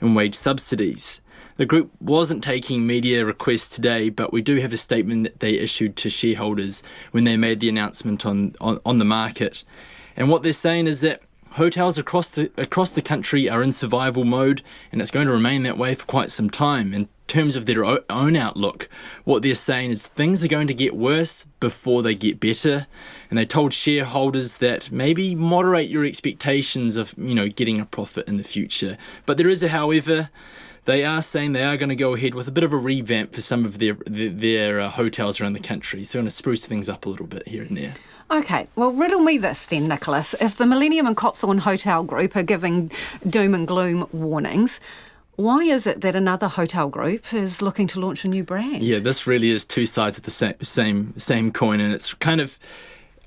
in wage subsidies. The group wasn't taking media requests today, but we do have a statement that they issued to shareholders when they made the announcement on the market. And what they're saying is that hotels across the country are in survival mode, and it's going to remain that way for quite some time. In terms of their own outlook, what they're saying is things are going to get worse before they get better, and they told shareholders that maybe moderate your expectations of getting a profit in the future. But there is a however. They are saying they are going to go ahead with a bit of a revamp for some of their hotels around the country, so going to spruce things up a little bit here and there. OK, well, riddle me this then, Nicholas. If the Millennium and Copthorne Hotel Group are giving doom and gloom warnings, why is it that another hotel group is looking to launch a new brand? Yeah, this really is two sides of the same coin, and it's kind of,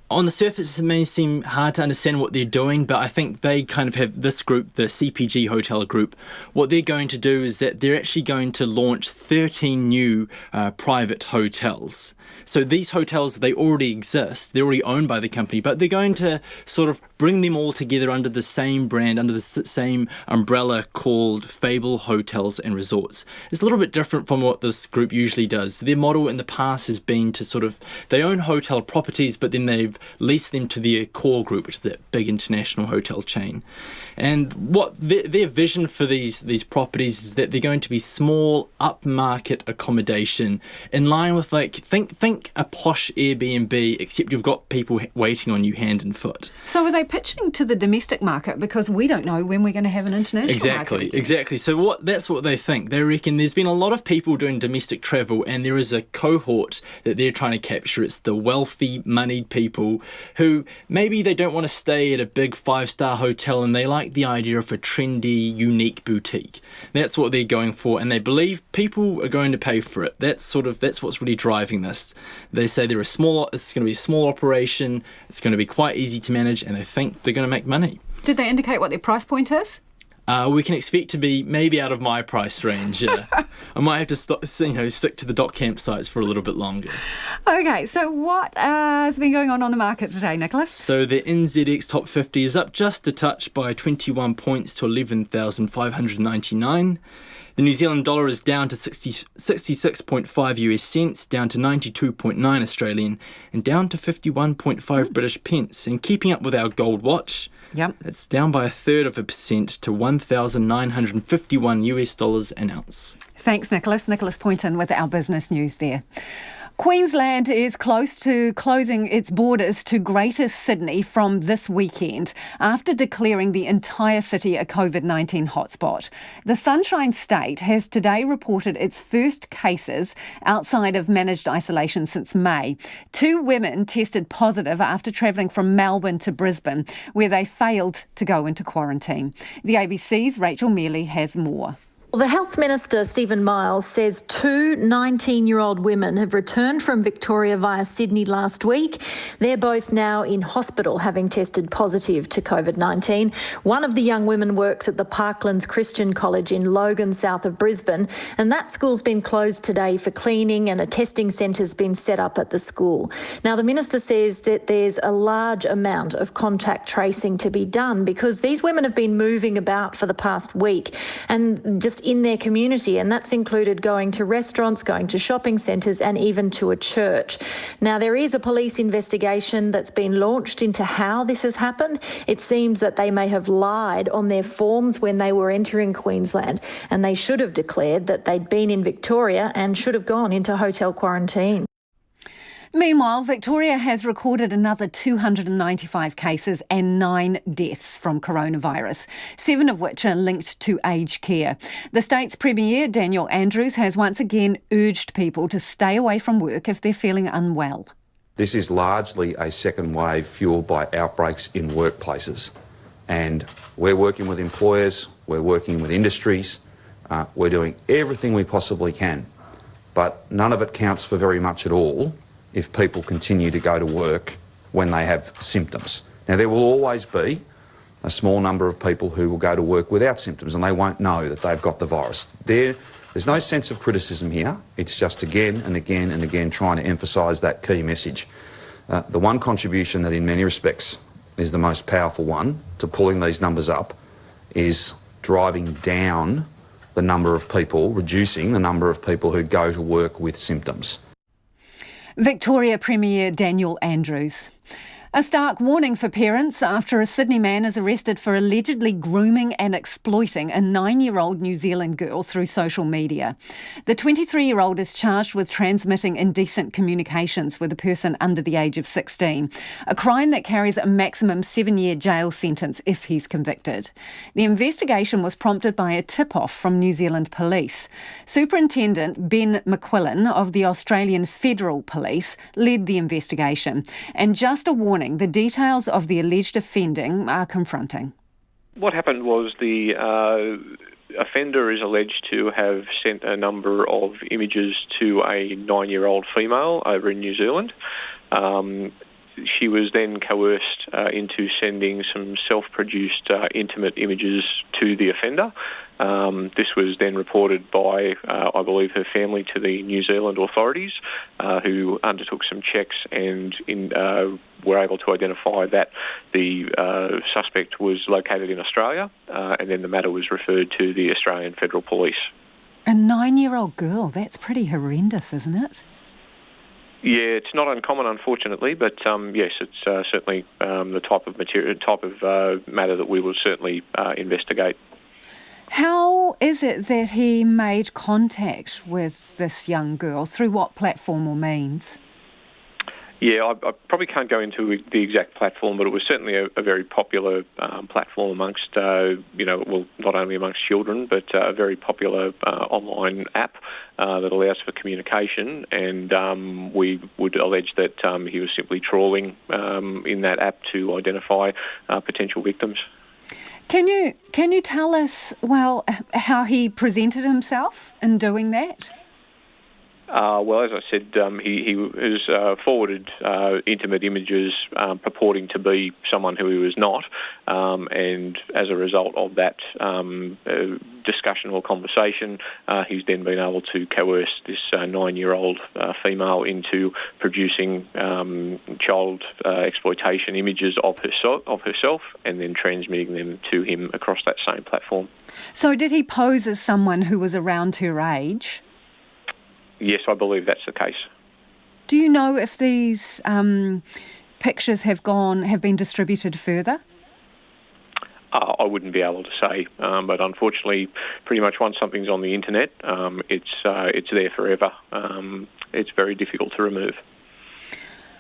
on the surface, it may seem hard to understand what they're doing, but I think they kind of have this group, the CPG Hotel Group. What they're going to do is that they're actually going to launch 13 new private hotels. So these hotels, they already exist. They're already owned by the company, but they're going to sort of bring them all together under the same brand, under the same umbrella called Fable Hotels and Resorts. It's a little bit different from what this group usually does. Their model in the past has been to sort of, they own hotel properties, but then they've leased them to their core group, which is that big international hotel chain. And what their vision for these properties is that they're going to be small, upmarket accommodation in line with, like, think a posh Airbnb, except you've got people waiting on you hand and foot. So are they pitching to the domestic market, because we don't know when we're going to have an international market? Exactly. So that's what they think. They reckon there's been a lot of people doing domestic travel, and there is a cohort that they're trying to capture. It's the wealthy, moneyed people who maybe they don't want to stay at a big 5-star hotel, and they like the idea of a trendy, unique boutique. That's what they're going for, and they believe people are going to pay for it. That's what's really driving this. They say it's going to be a small operation, it's going to be quite easy to manage, and they think they're going to make money. Did they indicate what their price point is? We can expect to be maybe out of my price range. I might have to stick to the dock campsites for a little bit longer. Okay, so what has been going on the market today, Nicholas? So the NZX Top 50 is up just a touch by 21 points to 11,599. The New Zealand dollar is down to 66.5 US cents, down to 92.9 Australian, and down to 51.5 British pence. And keeping up with our gold watch, it's down by 1/3% to $1,951 US an ounce. Thanks, Nicholas. Nicholas Poynton with our business news there. Queensland is close to closing its borders to Greater Sydney from this weekend after declaring the entire city a COVID-19 hotspot. The Sunshine State has today reported its first cases outside of managed isolation since May. 2 women tested positive after travelling from Melbourne to Brisbane, where they failed to go into quarantine. The ABC's Rachel Mealy has more. Well, the Health Minister, Stephen Miles, says 2 19-year-old women have returned from Victoria via Sydney last week. They're both now in hospital, having tested positive to COVID-19. One of the young women works at the Parklands Christian College in Logan, south of Brisbane, and that school's been closed today for cleaning, and a testing centre's been set up at the school. Now, the Minister says that there's a large amount of contact tracing to be done because these women have been moving about for the past week and just in their community, and that's included going to restaurants, going to shopping centres and even to a church. Now, there is a police investigation that's been launched into how this has happened. It seems that they may have lied on their forms when they were entering Queensland, and they should have declared that they'd been in Victoria and should have gone into hotel quarantine. Meanwhile, Victoria has recorded another 295 cases and 9 deaths from coronavirus, 7 of which are linked to aged care. The state's Premier, Daniel Andrews, has once again urged people to stay away from work if they're feeling unwell. This is largely a second wave fuelled by outbreaks in workplaces. And we're working with employers, we're working with industries, we're doing everything we possibly can. But none of it counts for very much at all if people continue to go to work when they have symptoms. Now, there will always be a small number of people who will go to work without symptoms and they won't know that they've got the virus. There's no sense of criticism here. It's just again and again and again trying to emphasise that key message. The one contribution that in many respects is the most powerful one to pulling these numbers up is driving down the number of people, reducing the number of people who go to work with symptoms. Victoria Premier Daniel Andrews. A stark warning for parents after a Sydney man is arrested for allegedly grooming and exploiting a 9-year-old New Zealand girl through social media. The 23-year-old is charged with transmitting indecent communications with a person under the age of 16, a crime that carries a maximum 7-year jail sentence if he's convicted. The investigation was prompted by a tip-off from New Zealand Police. Superintendent Ben McQuillan of the Australian Federal Police led the investigation, and just a warning, the details of the alleged offending are confronting. What happened was the offender is alleged to have sent a number of images to a 9-year-old female over in New Zealand. She was then coerced into sending some self-produced intimate images to the offender. This was then reported by, I believe, her family to the New Zealand authorities, who undertook some checks and were able to identify that the suspect was located in Australia, and then the matter was referred to the Australian Federal Police. A 9-year-old girl, that's pretty horrendous, isn't it? Yeah, it's not uncommon, unfortunately, but yes, it's certainly the type of matter that we will certainly investigate. How is it that he made contact with this young girl? Through what platform or means? Yeah, I probably can't go into the exact platform, but it was certainly a very popular platform amongst, not only amongst children, but a very popular online app that allows for communication. And we would allege that he was simply trawling in that app to identify potential victims. Can you tell us, how he presented himself in doing that? Well, as I said, he has forwarded intimate images purporting to be someone who he was not, and as a result of that discussion or conversation, he's then been able to coerce this 9-year-old female into producing child exploitation images of herself and then transmitting them to him across that same platform. So did he pose as someone who was around her age? Yes, I believe that's the case. Do you know if these pictures have been distributed further? I wouldn't be able to say, but unfortunately, pretty much once something's on the internet, it's there forever. It's very difficult to remove.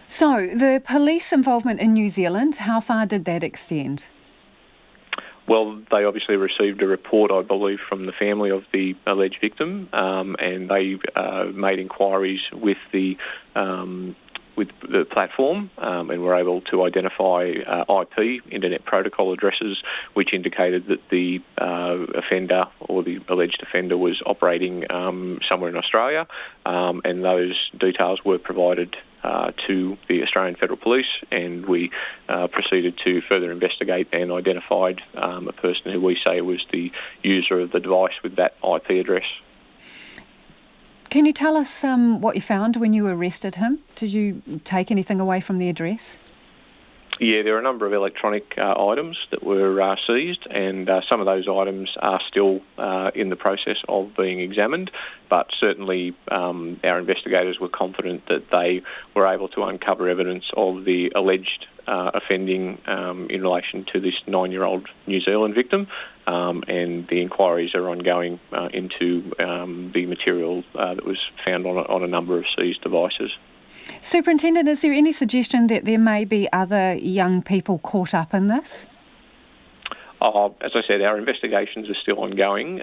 So, the police involvement in New Zealand, how far did that extend? Well, they obviously received a report, I believe, from the family of the alleged victim, and they made inquiries with the platform, and were able to identify IP, Internet Protocol addresses, which indicated that the offender or the alleged offender was operating somewhere in Australia, and those details were provided to the Australian Federal Police, and we proceeded to further investigate and identified a person who we say was the user of the device with that IP address. Can you tell us what you found when you arrested him? Did you take anything away from the address? Yeah, there are a number of electronic items that were seized, and some of those items are still in the process of being examined, but certainly our investigators were confident that they were able to uncover evidence of the alleged offending in relation to this 9-year-old New Zealand victim, and the inquiries are ongoing into the material that was found on a number of seized devices. Superintendent, is there any suggestion that there may be other young people caught up in this? As I said, our investigations are still ongoing.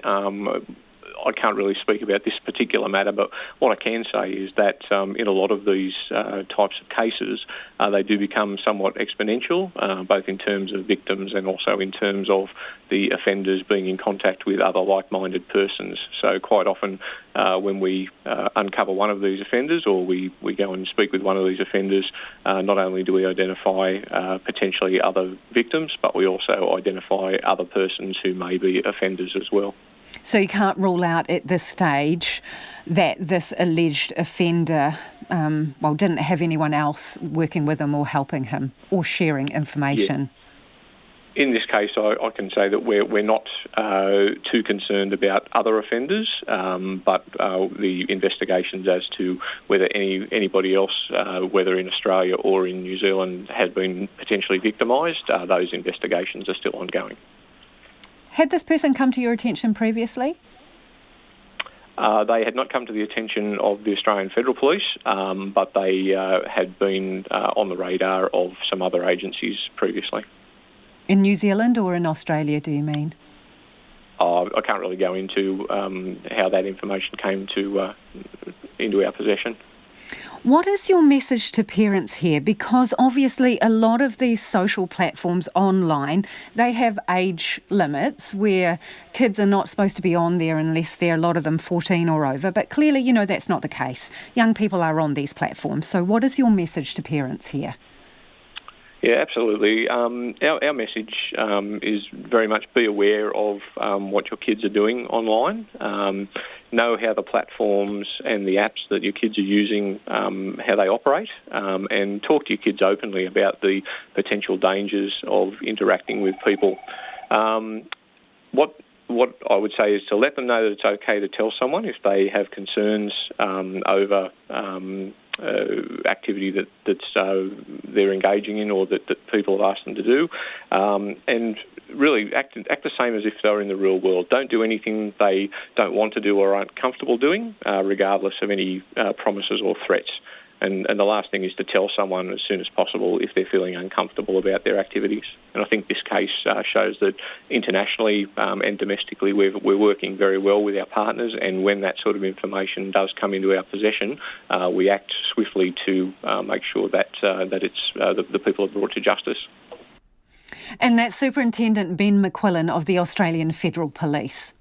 I can't really speak about this particular matter, but what I can say is that in a lot of these types of cases, they do become somewhat exponential, both in terms of victims and also in terms of the offenders being in contact with other like-minded persons. So quite often when we uncover one of these offenders, or we go and speak with one of these offenders, not only do we identify potentially other victims, but we also identify other persons who may be offenders as well. So you can't rule out at this stage that this alleged offender, didn't have anyone else working with him or helping him or sharing information? Yeah. In this case, I can say that we're not too concerned about other offenders, but the investigations as to whether anybody else, whether in Australia or in New Zealand, has been potentially victimised, those investigations are still ongoing. Had this person come to your attention previously? They had not come to the attention of the Australian Federal Police, but they had been on the radar of some other agencies previously. In New Zealand or in Australia, do you mean? I can't really go into how that information came into our possession. What is your message to parents here? Because obviously a lot of these social platforms online, they have age limits where kids are not supposed to be on there unless they're, a lot of them, 14 or over. But clearly, that's not the case. Young people are on these platforms. So what is your message to parents here? Yeah, absolutely. Our message is very much be aware of what your kids are doing online. Know how the platforms and the apps that your kids are using, how they operate, and talk to your kids openly about the potential dangers of interacting with people. What I would say is to let them know that it's okay to tell someone if they have concerns over activity that they're engaging in or that people have asked them to do, and really act the same as if they were in the real world. Don't do anything they don't want to do or aren't comfortable doing, regardless of any promises or threats. And the last thing is to tell someone as soon as possible if they're feeling uncomfortable about their activities. And I think this case shows that internationally and domestically we're working very well with our partners, and when that sort of information does come into our possession, we act swiftly to make sure that the people are brought to justice. And that's Superintendent Ben McQuillan of the Australian Federal Police.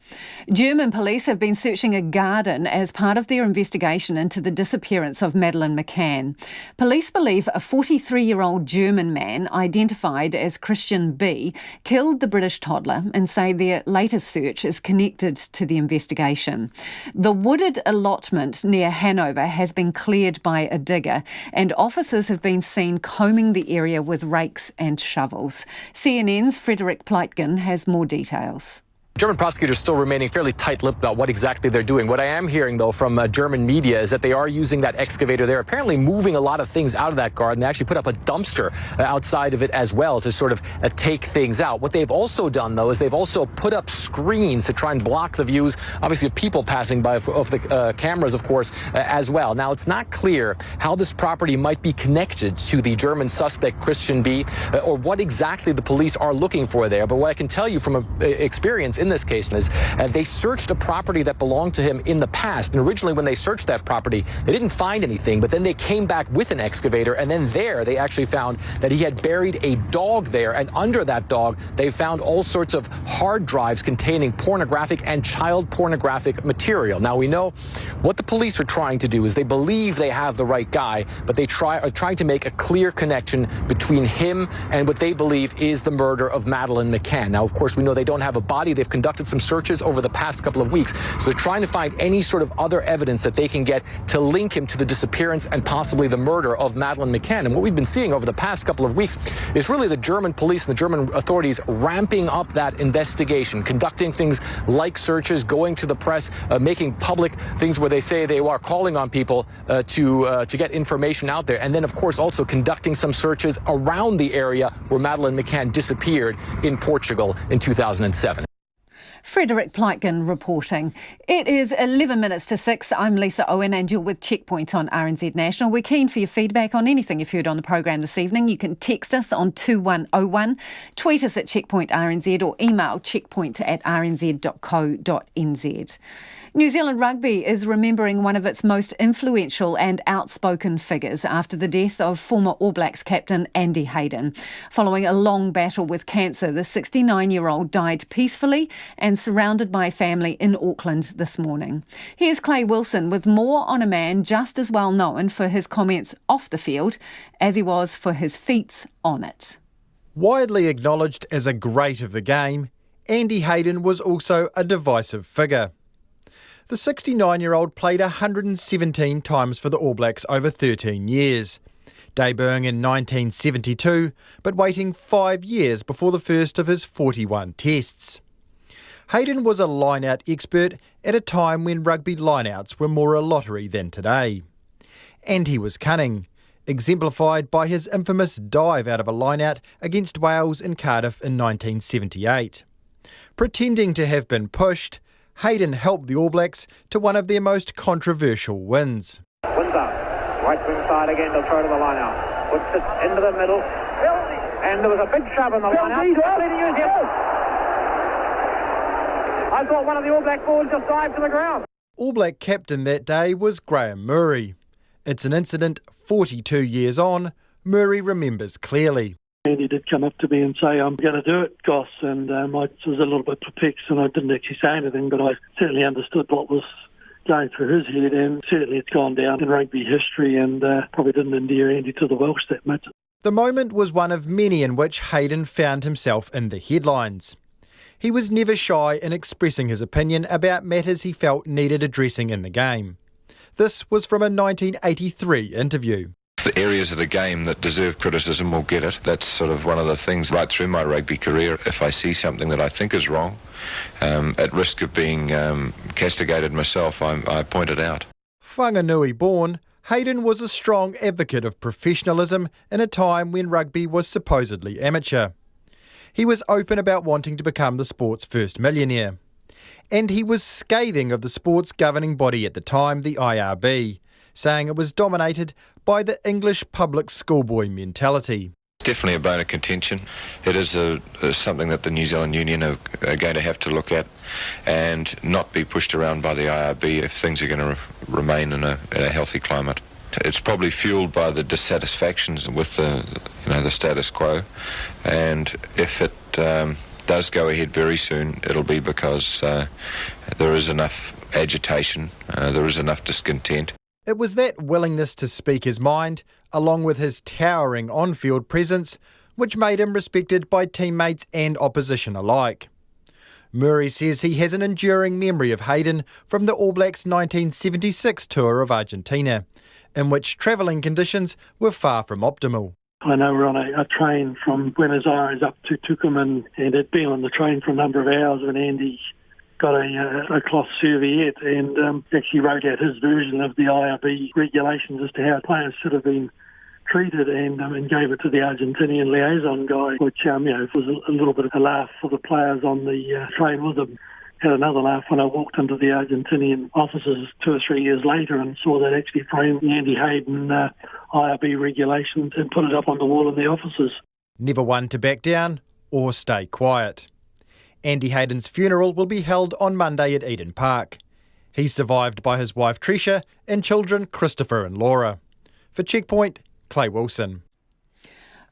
German police have been searching a garden as part of their investigation into the disappearance of Madeleine McCann. Police believe a 43-year-old German man identified as Christian B killed the British toddler and say their latest search is connected to the investigation. The wooded allotment near Hanover has been cleared by a digger, and officers have been seen combing the area with rakes and shovels. CNN's Frederick Pleitgen has more details. German prosecutors still remaining fairly tight-lipped about what exactly they're doing. What I am hearing, though, from German media is that they are using that excavator. They're apparently moving a lot of things out of that garden. They actually put up a dumpster outside of it as well to sort of take things out. What they've also done, though, is they've also put up screens to try and block the views, obviously, of people passing by, of the cameras, of course, as well. Now, it's not clear how this property might be connected to the German suspect, Christian B., or what exactly the police are looking for there. But what I can tell you from experience in this case is they searched a property that belonged to him in the past. And originally when they searched that property, they didn't find anything, but then they came back with an excavator, and then there they actually found that he had buried a dog there, and under that dog they found all sorts of hard drives containing pornographic and child pornographic material. Now we know what the police are trying to do is they believe they have the right guy, but they are trying to make a clear connection between him and what they believe is the murder of Madeleine McCann. Now, of course, we know they don't have a body. They've conducted some searches over the past couple of weeks, so they're trying to find any sort of other evidence that they can get to link him to the disappearance and possibly the murder of Madeleine McCann. And what we've been seeing over the past couple of weeks is really the German police and the German authorities ramping up that investigation, conducting things like searches, going to the press, making public things where they say they are calling on people to get information out there, and then, of course, also conducting some searches around the area where Madeleine McCann disappeared in Portugal in 2007. Frederick Pleitgen reporting. It is 11 minutes to 6. I'm Lisa Owen and you're with Checkpoint on RNZ National. We're keen for your feedback on anything you've heard on the program this evening. You can text us on 2101, tweet us at Checkpoint RNZ or email checkpoint@rnz.co.nz. New Zealand Rugby is remembering one of its most influential and outspoken figures after the death of former All Blacks captain Andy Haden. Following a long battle with cancer, the 69-year-old died peacefully and surrounded by family in Auckland this morning. Here's Clay Wilson with more on a man just as well known for his comments off the field as he was for his feats on it. Widely acknowledged as a great of the game, Andy Haden was also a divisive figure. The 69-year-old played 117 times for the All Blacks over 13 years, debuting in 1972, but waiting 5 years before the first of his 41 tests. Haden was a line-out expert at a time when rugby line-outs were more a lottery than today. And he was cunning, exemplified by his infamous dive out of a line-out against Wales in Cardiff in 1978. Pretending to have been pushed, Haden helped the All Blacks to one of their most controversial wins. Wins up. Right wing side again, they'll throw to the line out. Puts it into the middle. And there was a big shove in the line out. I thought one of the All Black forwards just dived to the ground. All Black captain that day was Graham Murray. It's an incident 42 years on, Murray remembers clearly. Andy did come up to me and say, I'm going to do it, Goss, and I was a little bit perplexed and I didn't actually say anything, but I certainly understood what was going through his head, and certainly it's gone down in rugby history and probably didn't endear Andy to the Welsh that much. The moment was one of many in which Haden found himself in the headlines. He was never shy in expressing his opinion about matters he felt needed addressing in the game. This was from a 1983 interview. The areas of the game that deserve criticism will get it. That's sort of one of the things right through my rugby career. If I see something that I think is wrong, at risk of being castigated myself, I point it out. Whanganui born, Haden was a strong advocate of professionalism in a time when rugby was supposedly amateur. He was open about wanting to become the sport's first millionaire. And he was scathing of the sport's governing body at the time, the IRB, saying it was dominated by the English public schoolboy mentality. It's definitely a bone of contention. It is something that the New Zealand Union are going to have to look at and not be pushed around by the IRB if things are going to remain in a healthy climate. It's probably fueled by the dissatisfactions with the status quo, and if it does go ahead very soon, it'll be because there is enough agitation, there is enough discontent. It was that willingness to speak his mind, along with his towering on-field presence, which made him respected by teammates and opposition alike. Murray says he has an enduring memory of Haden from the All Blacks' 1976 tour of Argentina, in which travelling conditions were far from optimal. I know we're on a train from Buenos Aires up to Tucumán, and it'd been on the train for a number of hours when Andy got a cloth serviette and actually wrote out his version of the IRB regulations as to how players should have been treated, and gave it to the Argentinian liaison guy, which was a little bit of a laugh for the players on the train with him. Had another laugh when I walked into the Argentinian offices 2 or 3 years later and saw that actually framed the Andy Haden IRB regulations and put it up on the wall in the offices. Never one to back down or stay quiet. Andy Haden's funeral will be held on Monday at Eden Park. He's survived by his wife Tricia and children Christopher and Laura. For Checkpoint, Clay Wilson.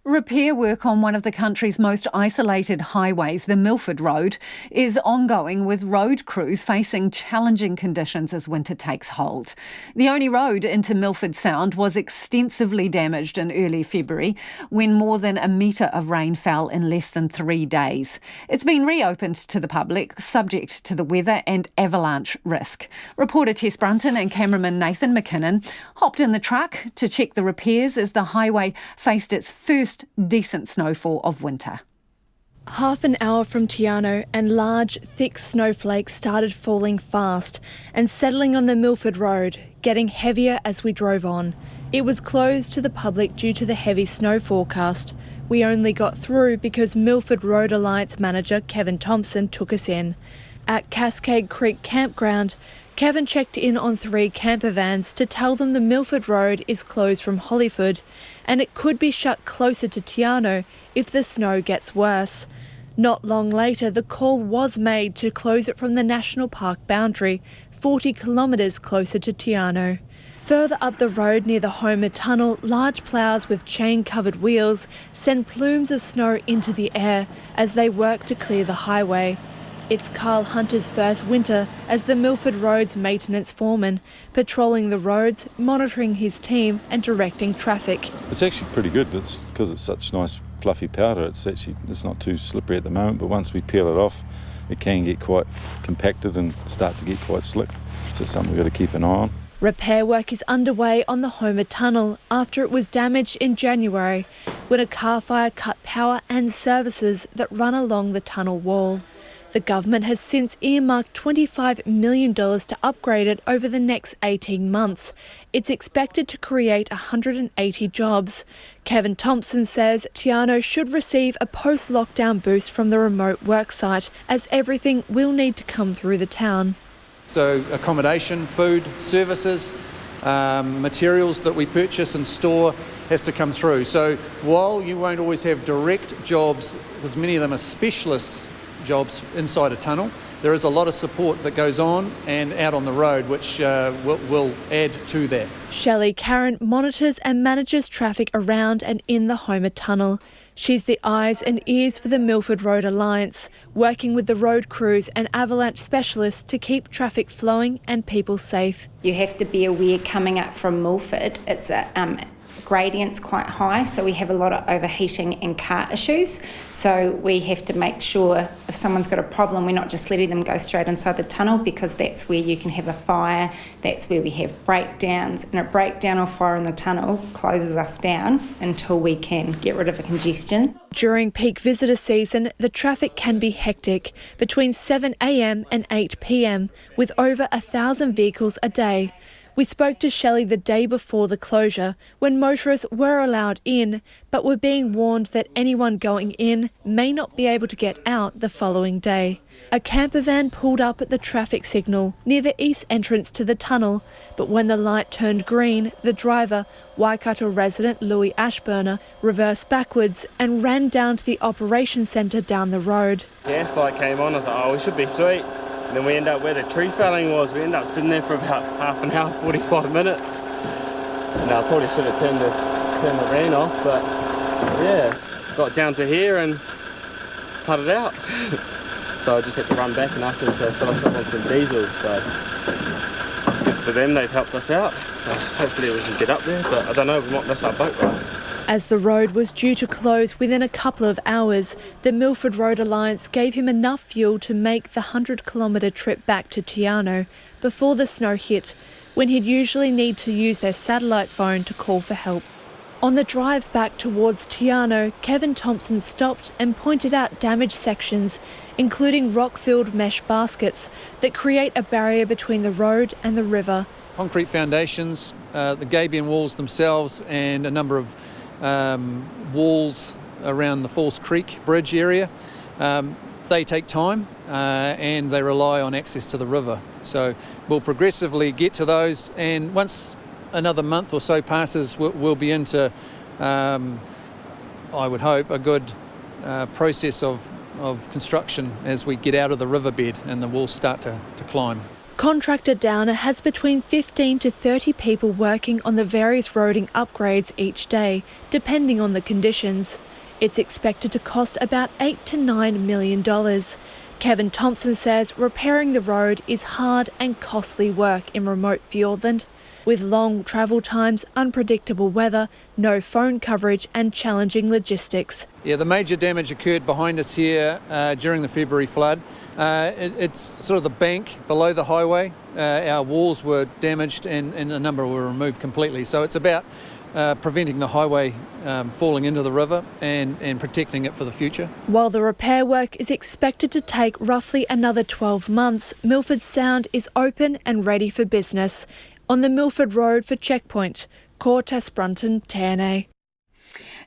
Repair work on one of the country's most isolated highways, the Milford Road, is ongoing, with road crews facing challenging conditions as winter takes hold. The only road into Milford Sound was extensively damaged in early February when more than a metre of rain fell in less than 3 days. It's been reopened to the public, subject to the weather and avalanche risk. Reporter Tess Brunton and cameraman Nathan McKinnon hopped in the truck to check the repairs as the highway faced its first decent snowfall of winter. Half an hour from Tiano and large, thick snowflakes started falling fast and settling on the Milford Road, getting heavier as we drove on. It was closed to the public due to the heavy snow forecast. We only got through because Milford Road Alliance manager Kevin Thompson took us in. At Cascade Creek Campground, Kevin checked in on 3 camper vans to tell them the Milford Road is closed from Hollyford and it could be shut closer to Tiano if the snow gets worse. Not long later, the call was made to close it from the National Park boundary, 40 kilometres closer to Tiano. Further up the road near the Homer Tunnel, large ploughs with chain-covered wheels send plumes of snow into the air as they work to clear the highway. It's Carl Hunter's first winter as the Milford Road's maintenance foreman, patrolling the roads, monitoring his team and directing traffic. It's actually pretty good. It's because it's such nice fluffy powder. It's not too slippery at the moment, but once we peel it off, it can get quite compacted and start to get quite slick. So it's something we've got to keep an eye on. Repair work is underway on the Homer Tunnel after it was damaged in January when a car fire cut power and services that run along the tunnel wall. The government has since earmarked $25 million to upgrade it over the next 18 months. It's expected to create 180 jobs. Kevin Thompson says Tiano should receive a post-lockdown boost from the remote work site, as everything will need to come through the town. So accommodation, food, services, materials that we purchase and store has to come through. So while you won't always have direct jobs, because many of them are specialists, jobs inside a tunnel, there is a lot of support that goes on and out on the road which will add to that. Shelley Karen monitors and manages traffic around and in the Homer Tunnel. She's the eyes and ears for the Milford Road Alliance, working with the road crews and avalanche specialists to keep traffic flowing and people safe. You have to be aware coming up from Milford, it's a gradient's quite high, so we have a lot of overheating and cart issues. So we have to make sure if someone's got a problem, we're not just letting them go straight inside the tunnel, because that's where you can have a fire, that's where we have breakdowns, and a breakdown or fire in the tunnel closes us down until we can get rid of the congestion. During peak visitor season, the traffic can be hectic, between 7 a.m. and 8 p.m, with over 1,000 vehicles a day. We spoke to Shelley the day before the closure, when motorists were allowed in, but were being warned that anyone going in may not be able to get out the following day. A camper van pulled up at the traffic signal near the east entrance to the tunnel, but when the light turned green, the driver, Waikato resident Louis Ashburner, reversed backwards and ran down to the operations centre down the road. Gas light came on, I was like, oh, we should be sweet. And then we end up where the tree felling was. We end up sitting there for about half an hour, 45 minutes. And I probably should have turned the van off, but yeah, got down to here and putted out. So I just had to run back and ask them to fill us up on some diesel. So good for them, they've helped us out. So hopefully we can get up there, but I don't know, we might miss our boat ride. As the road was due to close within a couple of hours, the Milford Road Alliance gave him enough fuel to make the 100-kilometre trip back to Tiano before the snow hit, when he'd usually need to use their satellite phone to call for help. On the drive back towards Tiano, Kevin Thompson stopped and pointed out damaged sections, including rock-filled mesh baskets that create a barrier between the road and the river. Concrete foundations, the gabion walls themselves, and a number of walls around the Falls Creek Bridge area. They take time and they rely on access to the river. So we'll progressively get to those, and once another month or so passes, we'll be into, I would hope, a good process of construction as we get out of the riverbed and the walls start to climb. Contractor Downer has between 15 to 30 people working on the various roading upgrades each day, depending on the conditions. It's expected to cost about $8 to $9 million. Kevin Thompson says repairing the road is hard and costly work in remote Fiordland, with long travel times, unpredictable weather, no phone coverage and challenging logistics. Yeah, the major damage occurred behind us here during the February flood. It's sort of the bank below the highway. Our walls were damaged and a number were removed completely. So it's about preventing the highway falling into the river and protecting it for the future. While the repair work is expected to take roughly another 12 months, Milford Sound is open and ready for business. On the Milford Road for Checkpoint, Cortes Brunton, TNA.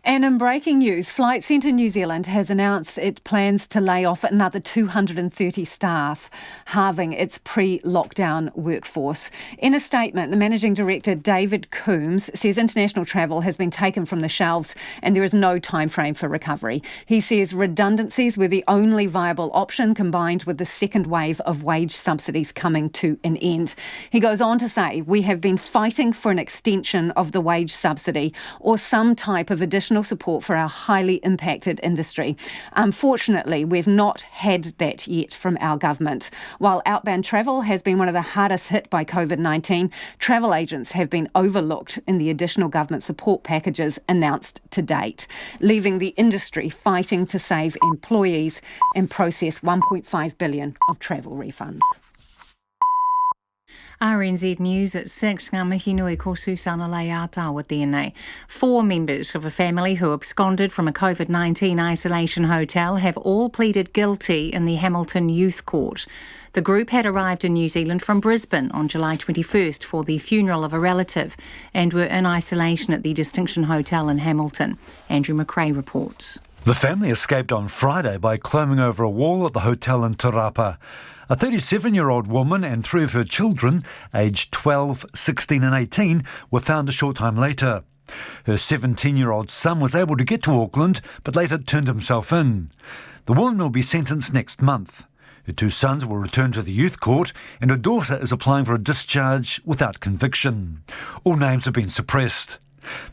And in breaking news, Flight Centre New Zealand has announced it plans to lay off another 230 staff, halving its pre-lockdown workforce. In a statement, the Managing Director, David Coombs, says international travel has been taken from the shelves and there is no time frame for recovery. He says redundancies were the only viable option, combined with the second wave of wage subsidies coming to an end. He goes on to say, we have been fighting for an extension of the wage subsidy or some type of additional support for our highly impacted industry. Unfortunately, we've not had that yet from our government. While outbound travel has been one of the hardest hit by COVID-19, travel agents have been overlooked in the additional government support packages announced to date, leaving the industry fighting to save employees and process $1.5 billion of travel refunds. RNZ News at 6, ngā mihi nui ko Susana Leata with DNA. 4 members of a family who absconded from a COVID-19 isolation hotel have all pleaded guilty in the Hamilton Youth Court. The group had arrived in New Zealand from Brisbane on July 21st for the funeral of a relative and were in isolation at the Distinction Hotel in Hamilton. Andrew McRae reports. The family escaped on Friday by climbing over a wall at the hotel in Tarras. A 37-year-old woman and 3 of her children, aged 12, 16 and 18, were found a short time later. Her 17-year-old son was able to get to Auckland, but later turned himself in. The woman will be sentenced next month. Her 2 sons will return to the youth court, and her daughter is applying for a discharge without conviction. All names have been suppressed.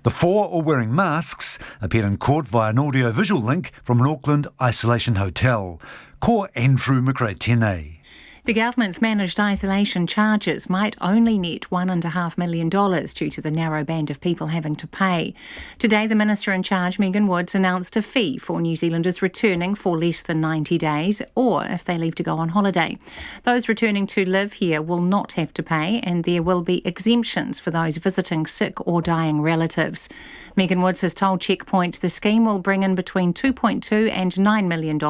The 4, all wearing masks, appeared in court via an audio-visual link from an Auckland isolation hotel. Ko Andrew McRae tēnei. The government's managed isolation charges might only net $1.5 million due to the narrow band of people having to pay. Today, the Minister in charge, Megan Woods, announced a fee for New Zealanders returning for less than 90 days or if they leave to go on holiday. Those returning to live here will not have to pay, and there will be exemptions for those visiting sick or dying relatives. Megan Woods has told Checkpoint the scheme will bring in between $2.2 and $9 million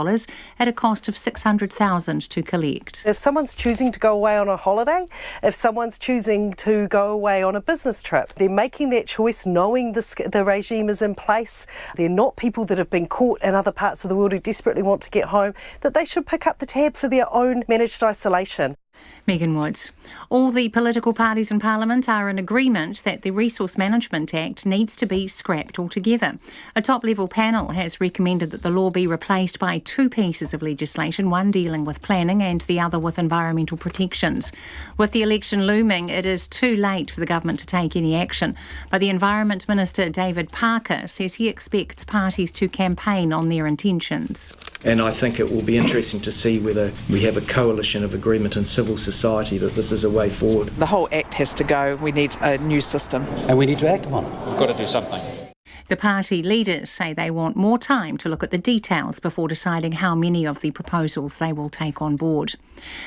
at a cost of $600,000 to collect. If someone's choosing to go away on a holiday, if someone's choosing to go away on a business trip, they're making that choice knowing the regime is in place. They're not people that have been caught in other parts of the world who desperately want to get home, that they should pick up the tab for their own managed isolation. Megan Woods. All the political parties in Parliament are in agreement that the Resource Management Act needs to be scrapped altogether. A top-level panel has recommended that the law be replaced by 2 pieces of legislation, one dealing with planning and the other with environmental protections. With the election looming, it is too late for the government to take any action, but the Environment Minister David Parker says he expects parties to campaign on their intentions. And I think it will be interesting to see whether we have a coalition of agreement in civil society that this is a way forward. The whole act has to go. We need a new system. And we need to act upon it. We've got to do something. The party leaders say they want more time to look at the details before deciding how many of the proposals they will take on board.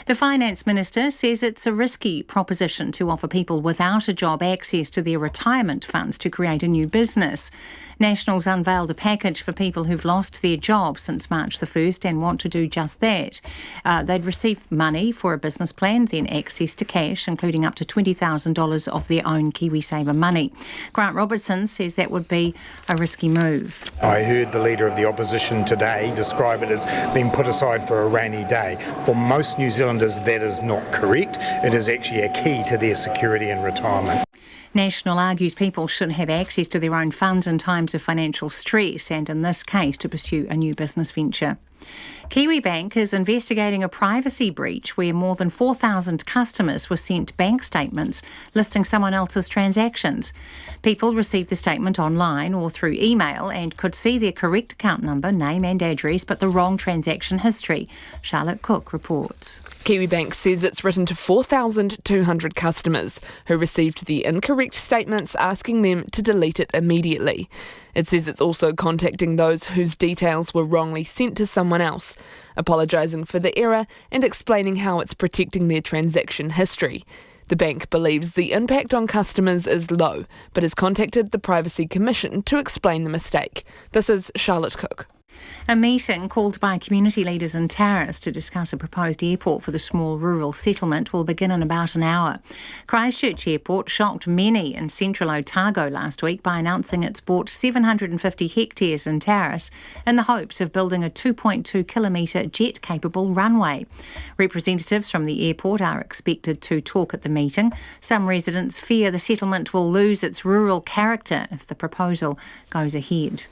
The Finance Minister says it's a risky proposition to offer people without a job access to their retirement funds to create a new business. Nationals unveiled a package for people who've lost their jobs since March the 1st and want to do just that. They'd receive money for a business plan, then access to cash, including up to $20,000 of their own KiwiSaver money. Grant Robertson says that would be a risky move. I heard the Leader of the Opposition today describe it as being put aside for a rainy day. For most New Zealanders, that is not correct. It is actually a key to their security and retirement. National argues people should have access to their own funds in times of financial stress and, in this case, to pursue a new business venture. Kiwibank is investigating a privacy breach where more than 4,000 customers were sent bank statements listing someone else's transactions. People received the statement online or through email and could see their correct account number, name and address, but the wrong transaction history. Charlotte Cook reports. Kiwibank says it's written to 4,200 customers who received the incorrect statements, asking them to delete it immediately. It says it's also contacting those whose details were wrongly sent to someone else, apologising for the error and explaining how it's protecting their transaction history. The bank believes the impact on customers is low, but has contacted the Privacy Commission to explain the mistake. This is Charlotte Cook. A meeting called by community leaders in Tarras to discuss a proposed airport for the small rural settlement will begin in about an hour. Christchurch Airport shocked many in central Otago last week by announcing it's bought 750 hectares in Tarras in the hopes of building a 2.2 kilometre jet-capable runway. Representatives from the airport are expected to talk at the meeting. Some residents fear the settlement will lose its rural character if the proposal goes ahead.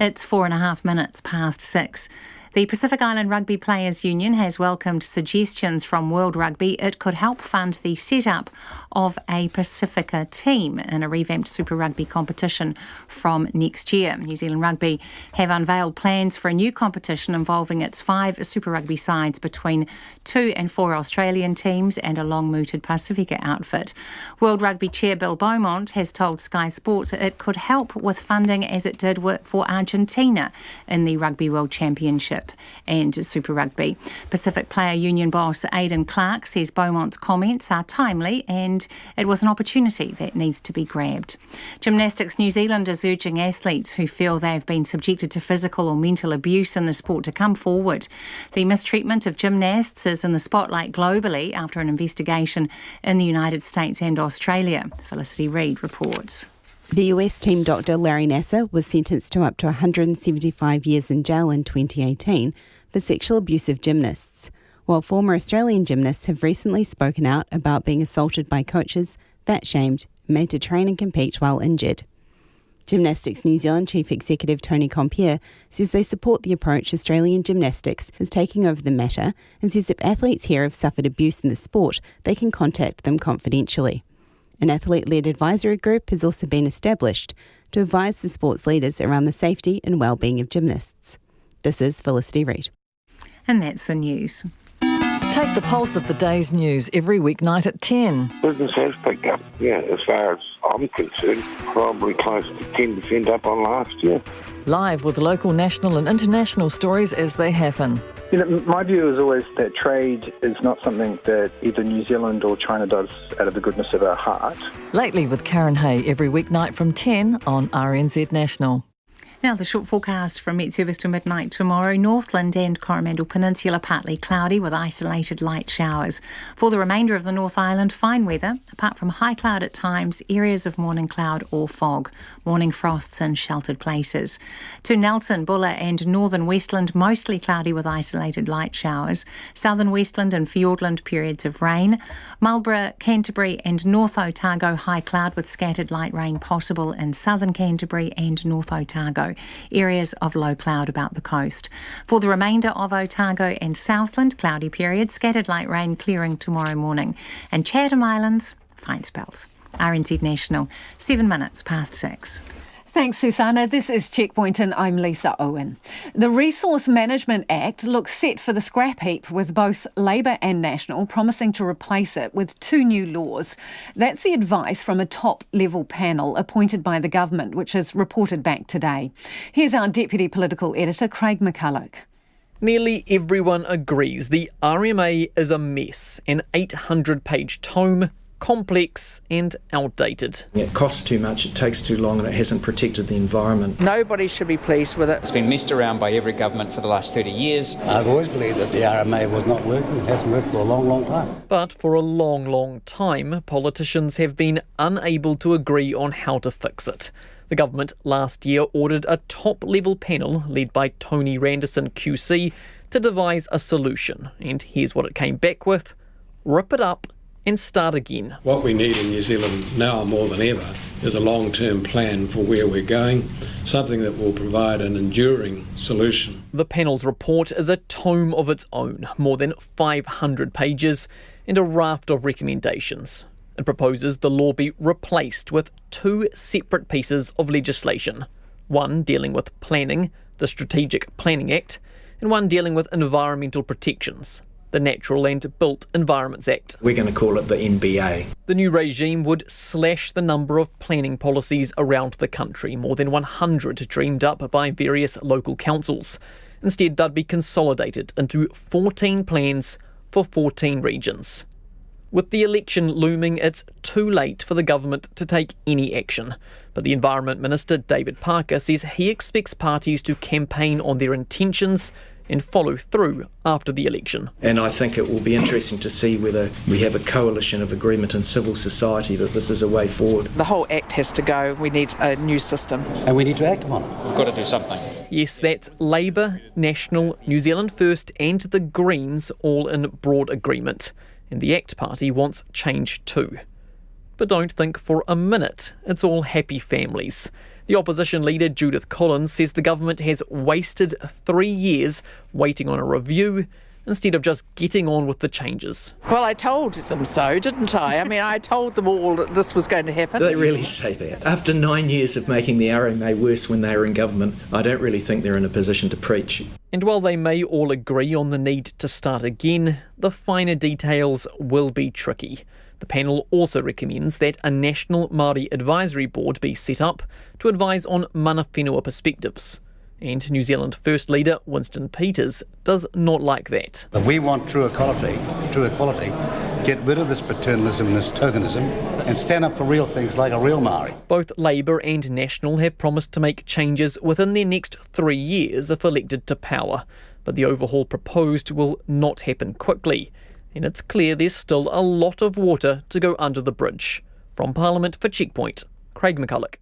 It's 4.5 past 6. The Pacific Island Rugby Players Union has welcomed suggestions from World Rugby it could help fund the setup of a Pacifica team in a revamped Super Rugby competition from next year. New Zealand Rugby have unveiled plans for a new competition involving its 5 Super Rugby sides between 2 and 4 Australian teams and a long-mooted Pacifica outfit. World Rugby Chair Bill Beaumont has told Sky Sports it could help with funding as it did for Argentina in the Rugby World Championship and Super Rugby. Pacific Player Union boss Aidan Clark says Beaumont's comments are timely and it was an opportunity that needs to be grabbed. Gymnastics New Zealand is urging athletes who feel they have been subjected to physical or mental abuse in the sport to come forward. The mistreatment of gymnasts is in the spotlight globally after an investigation in the United States and Australia. Felicity Reid reports. The US team doctor Larry Nassar was sentenced to up to 175 years in jail in 2018 for sexual abuse of gymnasts, while former Australian gymnasts have recently spoken out about being assaulted by coaches, fat-shamed, made to train and compete while injured. Gymnastics New Zealand Chief Executive Tony Compier says they support the approach Australian Gymnastics is taking over the matter and says if athletes here have suffered abuse in the sport, they can contact them confidentially. An athlete-led advisory group has also been established to advise the sports leaders around the safety and well-being of gymnasts. This is Felicity Reid. And that's the news. Take the pulse of the day's news every weeknight at 10. Business has picked up, as far as I'm concerned, probably close to 10% up on last year. Live with local, national and international stories as they happen. My view is always that trade is not something that either New Zealand or China does out of the goodness of our heart. Lately with Karen Hay every weeknight from 10 on RNZ National. Now the short forecast from Met Service to midnight tomorrow. Northland and Coromandel Peninsula partly cloudy with isolated light showers. For the remainder of the North Island, fine weather, apart from high cloud at times, areas of morning cloud or fog. Morning frosts in sheltered places. To Nelson, Buller and Northern Westland, mostly cloudy with isolated light showers. Southern Westland and Fiordland, periods of rain. Marlborough, Canterbury and North Otago, high cloud with scattered light rain possible in southern Canterbury and North Otago. Areas of low cloud about the coast. For the remainder of Otago and Southland, cloudy periods, scattered light rain clearing tomorrow morning. And Chatham Islands, fine spells. RNZ National, 7 minutes past 6. Thanks, Susanna. This is Checkpoint and I'm Lisa Owen. The Resource Management Act looks set for the scrap heap, with both Labor and National promising to replace it with 2 new laws. That's the advice from a top-level panel appointed by the government, which is reported back today. Here's our Deputy Political Editor, Craig McCulloch. Nearly everyone agrees the RMA is a mess, an 800-page tome, complex and outdated. It costs too much, it takes too long, and it hasn't protected the environment. Nobody should be pleased with it. It's been messed around by every government for the last 30 years. I've always believed that the RMA was not working. It hasn't worked for a long, long time. But for a long, long time, politicians have been unable to agree on how to fix it. The government last year ordered a top-level panel led by Tony Randerson QC to devise a solution. And here's what it came back with: rip it up and start again. What we need in New Zealand now more than ever is a long-term plan for where we're going, something that will provide an enduring solution. The panel's report is a tome of its own, more than 500 pages, and a raft of recommendations. It proposes the law be replaced with 2 separate pieces of legislation, one dealing with planning, the Strategic Planning Act, and one dealing with environmental protections, the Natural and Built Environments Act. We're going to call it the NBA. The new regime would slash the number of planning policies around the country, more than 100 dreamed up by various local councils. Instead, they'd be consolidated into 14 plans for 14 regions. With the election looming, it's too late for the government to take any action. But the Environment Minister, David Parker, says he expects parties to campaign on their intentions and follow through after the election. And I think it will be interesting to see whether we have a coalition of agreement in civil society that this is a way forward. The whole act has to go. We need a new system. And we need to act on it. We've got to do something. Yes, that's Labor, National, New Zealand First and the Greens all in broad agreement. And the ACT Party wants change too. But don't think for a minute it's all happy families. The opposition leader Judith Collins says the government has wasted 3 years waiting on a review instead of just getting on with the changes. Well, I told them so, didn't I? I mean, I told them all that this was going to happen. Do they really say that? After 9 years of making the RMA worse when they were in government, I don't really think they're in a position to preach. And while they may all agree on the need to start again, the finer details will be tricky. The panel also recommends that a National Māori Advisory Board be set up to advise on mana whenua perspectives. And New Zealand First leader Winston Peters does not like that. If we want true equality, get rid of this paternalism and this tokenism and stand up for real things like a real Māori. Both Labour and National have promised to make changes within their next 3 years if elected to power. But the overhaul proposed will not happen quickly. And it's clear there's still a lot of water to go under the bridge. From Parliament for Checkpoint, Craig McCulloch.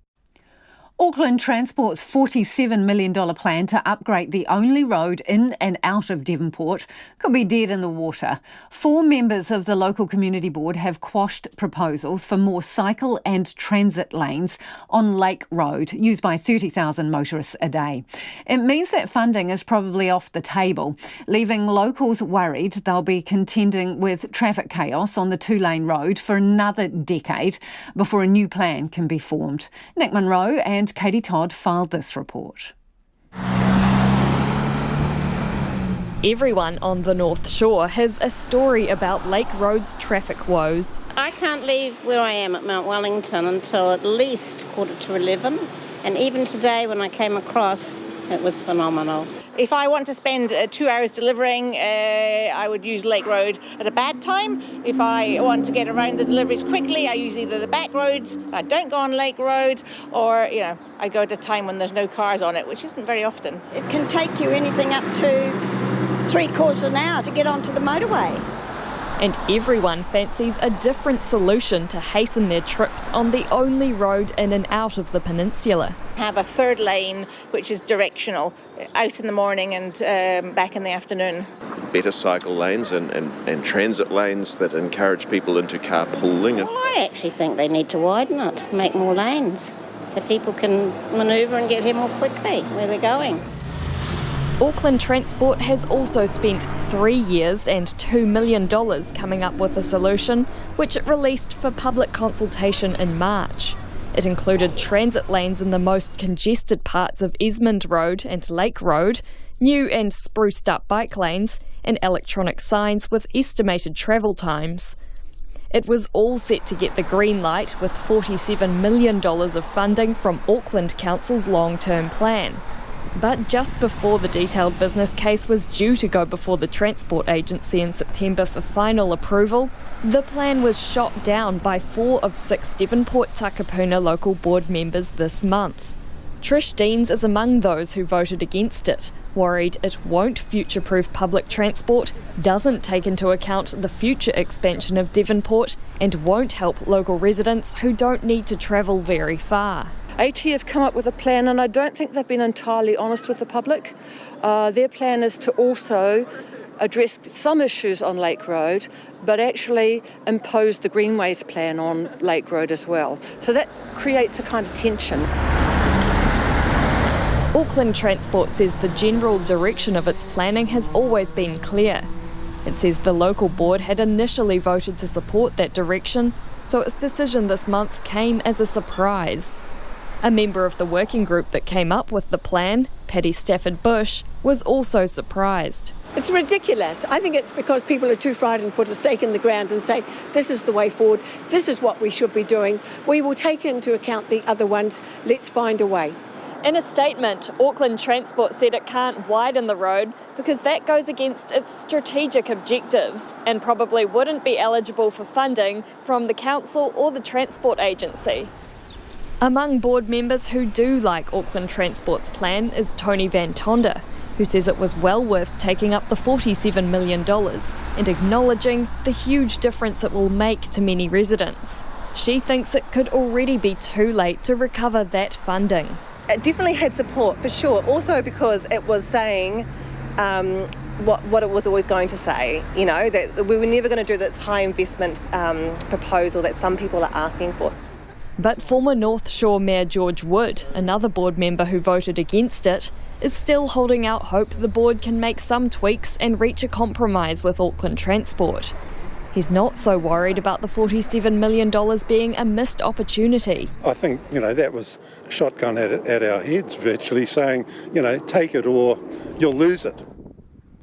Auckland Transport's $47 million plan to upgrade the only road in and out of Devonport could be dead in the water. 4 members of the local community board have quashed proposals for more cycle and transit lanes on Lake Road, used by 30,000 motorists a day. It means that funding is probably off the table, leaving locals worried they'll be contending with traffic chaos on the 2-lane road for another decade before a new plan can be formed. Nick Munro and Katie Todd filed this report. Everyone on the North Shore has a story about Lake Road's traffic woes. I can't leave where I am at Mount Wellington until at least 11:15, and even today when I came across, it was phenomenal. If I want to spend 2 hours delivering, I would use Lake Road at a bad time. If I want to get around the deliveries quickly, I use either the back roads, I don't go on Lake Road, or I go at a time when there's no cars on it, which isn't very often. It can take you anything up to 3/4 an hour to get onto the motorway. And everyone fancies a different solution to hasten their trips on the only road in and out of the peninsula. Have a 3rd lane which is directional, out in the morning and back in the afternoon. Better cycle lanes and transit lanes that encourage people into carpooling. Well, I actually think they need to widen it, make more lanes, so people can manoeuvre and get here more quickly where they're going. Auckland Transport has also spent 3 years and $2 million coming up with a solution, which it released for public consultation in March. It included transit lanes in the most congested parts of Esmond Road and Lake Road, new and spruced up bike lanes, and electronic signs with estimated travel times. It was all set to get the green light with $47 million of funding from Auckland Council's long-term plan. But just before the detailed business case was due to go before the Transport Agency in September for final approval, the plan was shot down by 4 of 6 Devonport Takapuna local board members this month. Trish Deans is among those who voted against it, worried it won't future-proof public transport, doesn't take into account the future expansion of Devonport, and won't help local residents who don't need to travel very far. AT have come up with a plan, and I don't think they've been entirely honest with the public. Their plan is to also address some issues on Lake Road, but actually impose the Greenways plan on Lake Road as well. So that creates a kind of tension. Auckland Transport says the general direction of its planning has always been clear. It says the local board had initially voted to support that direction, so its decision this month came as a surprise. A member of the working group that came up with the plan, Paddy Stafford Bush, was also surprised. It's ridiculous. I think it's because people are too frightened to put a stake in the ground and say, this is the way forward, this is what we should be doing. We will take into account the other ones, let's find a way. In a statement, Auckland Transport said it can't widen the road because that goes against its strategic objectives and probably wouldn't be eligible for funding from the council or the Transport Agency. Among board members who do like Auckland Transport's plan is Tony Van Tonder, who says it was well worth taking up the $47 million and acknowledging the huge difference it will make to many residents. She thinks it could already be too late to recover that funding. It definitely had support, for sure, also because it was saying what it was always going to say, you know, that we were never going to do this high investment proposal that some people are asking for. But former North Shore Mayor George Wood, another board member who voted against it, is still holding out hope the board can make some tweaks and reach a compromise with Auckland Transport. He's not so worried about the $47 million being a missed opportunity. I think, that was a shotgun at our heads virtually, saying, take it or you'll lose it.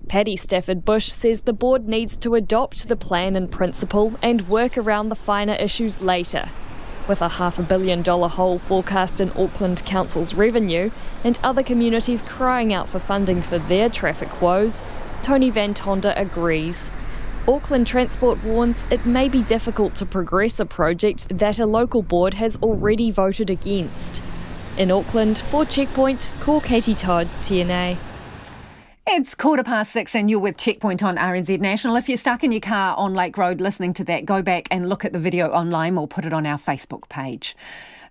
Paddy Stafford Bush says the board needs to adopt the plan in principle and work around the finer issues later. With a $500 million hole forecast in Auckland Council's revenue and other communities crying out for funding for their traffic woes, Tony Van Tonder agrees. Auckland Transport warns it may be difficult to progress a project that a local board has already voted against. In Auckland, for Checkpoint, ko Katie Todd, TNA. It's 6:15 and you're with Checkpoint on RNZ National. If you're stuck in your car on Lake Road listening to that, go back and look at the video online. We'll put it on our Facebook page.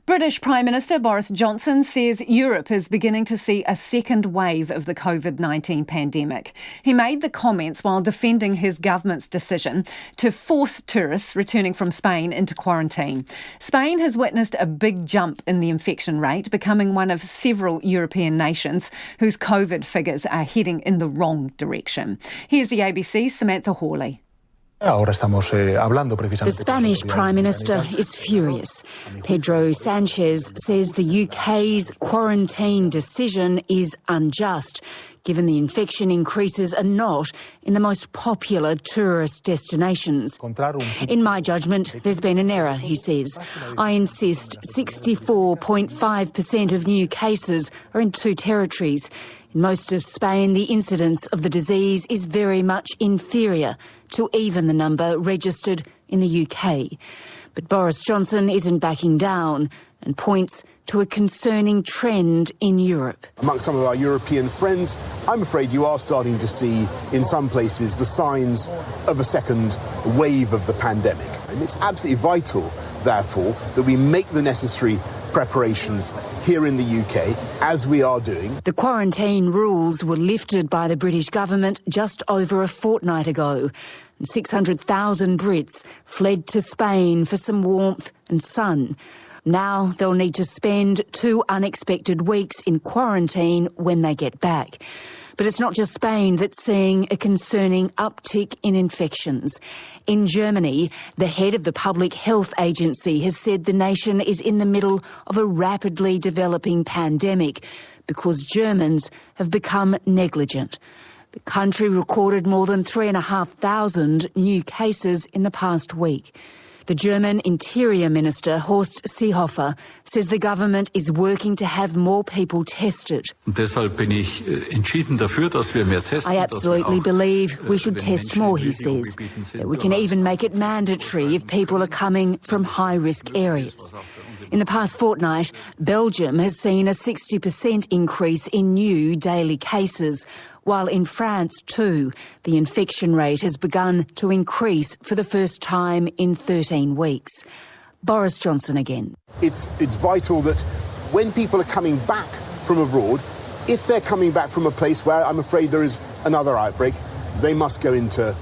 British Prime Minister Boris Johnson says Europe is beginning to see a second wave of the COVID-19 pandemic. He made the comments while defending his government's decision to force tourists returning from Spain into quarantine. Spain has witnessed a big jump in the infection rate, becoming one of several European nations whose COVID figures are heading in the wrong direction. Here's the ABC's Samantha Hawley. The Spanish Prime Minister is furious. Pedro Sanchez says the UK's quarantine decision is unjust, given the infection increases are not in the most popular tourist destinations. In my judgment, there's been an error, he says. I insist 64.5% of new cases are in 2 territories. In most of Spain, the incidence of the disease is very much inferior to even the number registered in the UK. But Boris Johnson isn't backing down and points to a concerning trend in Europe. Amongst some of our European friends, I'm afraid you are starting to see, in some places, the signs of a second wave of the pandemic. And it's absolutely vital, therefore, that we make the necessary preparations here in the UK, as we are doing. The quarantine rules were lifted by the British government just over a fortnight ago. 600,000 Brits fled to Spain for some warmth and sun. Now they'll need to spend 2 unexpected weeks in quarantine when they get back. But it's not just Spain that's seeing a concerning uptick in infections. In Germany, the head of the Public Health Agency has said the nation is in the middle of a rapidly developing pandemic because Germans have become negligent. The country recorded more than 3,500 new cases in the past week. The German Interior Minister, Horst Seehofer, says the government is working to have more people tested. I absolutely believe we should test more, he says. That we can even make it mandatory if people are coming from high-risk areas. In the past fortnight, Belgium has seen a 60% increase in new daily cases, while in France too, the infection rate has begun to increase for the first time in 13 weeks. Boris Johnson again. It's vital that when people are coming back from abroad, if they're coming back from a place where I'm afraid there is another outbreak, they must go into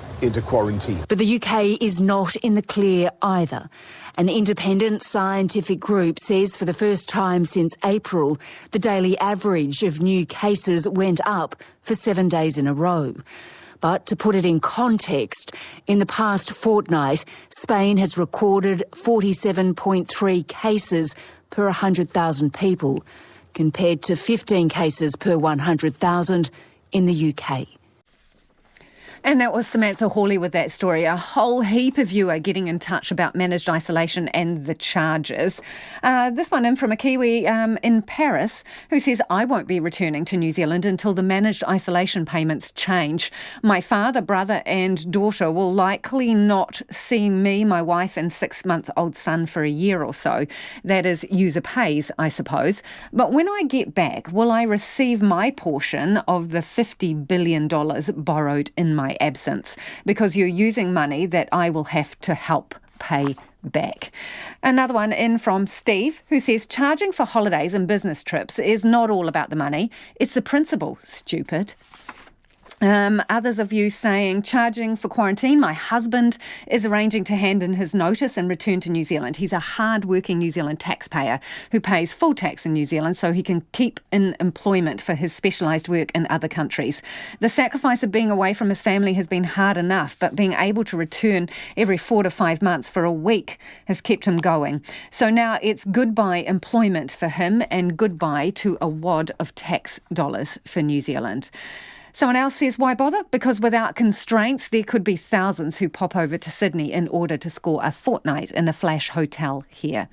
quarantine. But the UK is not in the clear either. An independent scientific group says for the first time since April, the daily average of new cases went up for 7 days in a row. But to put it in context, in the past fortnight, Spain has recorded 47.3 cases per 100,000 people, compared to 15 cases per 100,000 in the UK. And that was Samantha Hawley with that story. A whole heap of you are getting in touch about managed isolation and the charges. This one in from a Kiwi in Paris who says, I won't be returning to New Zealand until the managed isolation payments change. My father, brother and daughter will likely not see me, my wife and 6-month-old son for a year or so. That is user pays, I suppose. But when I get back, will I receive my portion of the $50 billion borrowed in my absence, because you're using money that I will have to help pay back? Another one in from Steve, who says charging for holidays and business trips is not all about the money. It's the principle, stupid. Others of you saying charging for quarantine. My husband is arranging to hand in his notice and return to New Zealand. He's a hard-working New Zealand taxpayer who pays full tax in New Zealand so he can keep in employment for his specialised work in other countries. The sacrifice of being away from his family has been hard enough, but being able to return every 4 to 5 months for a week has kept him going. So now it's goodbye employment for him and goodbye to a wad of tax dollars for New Zealand. Someone else says, why bother? Because without constraints, there could be thousands who pop over to Sydney in order to score a fortnight in a flash hotel here.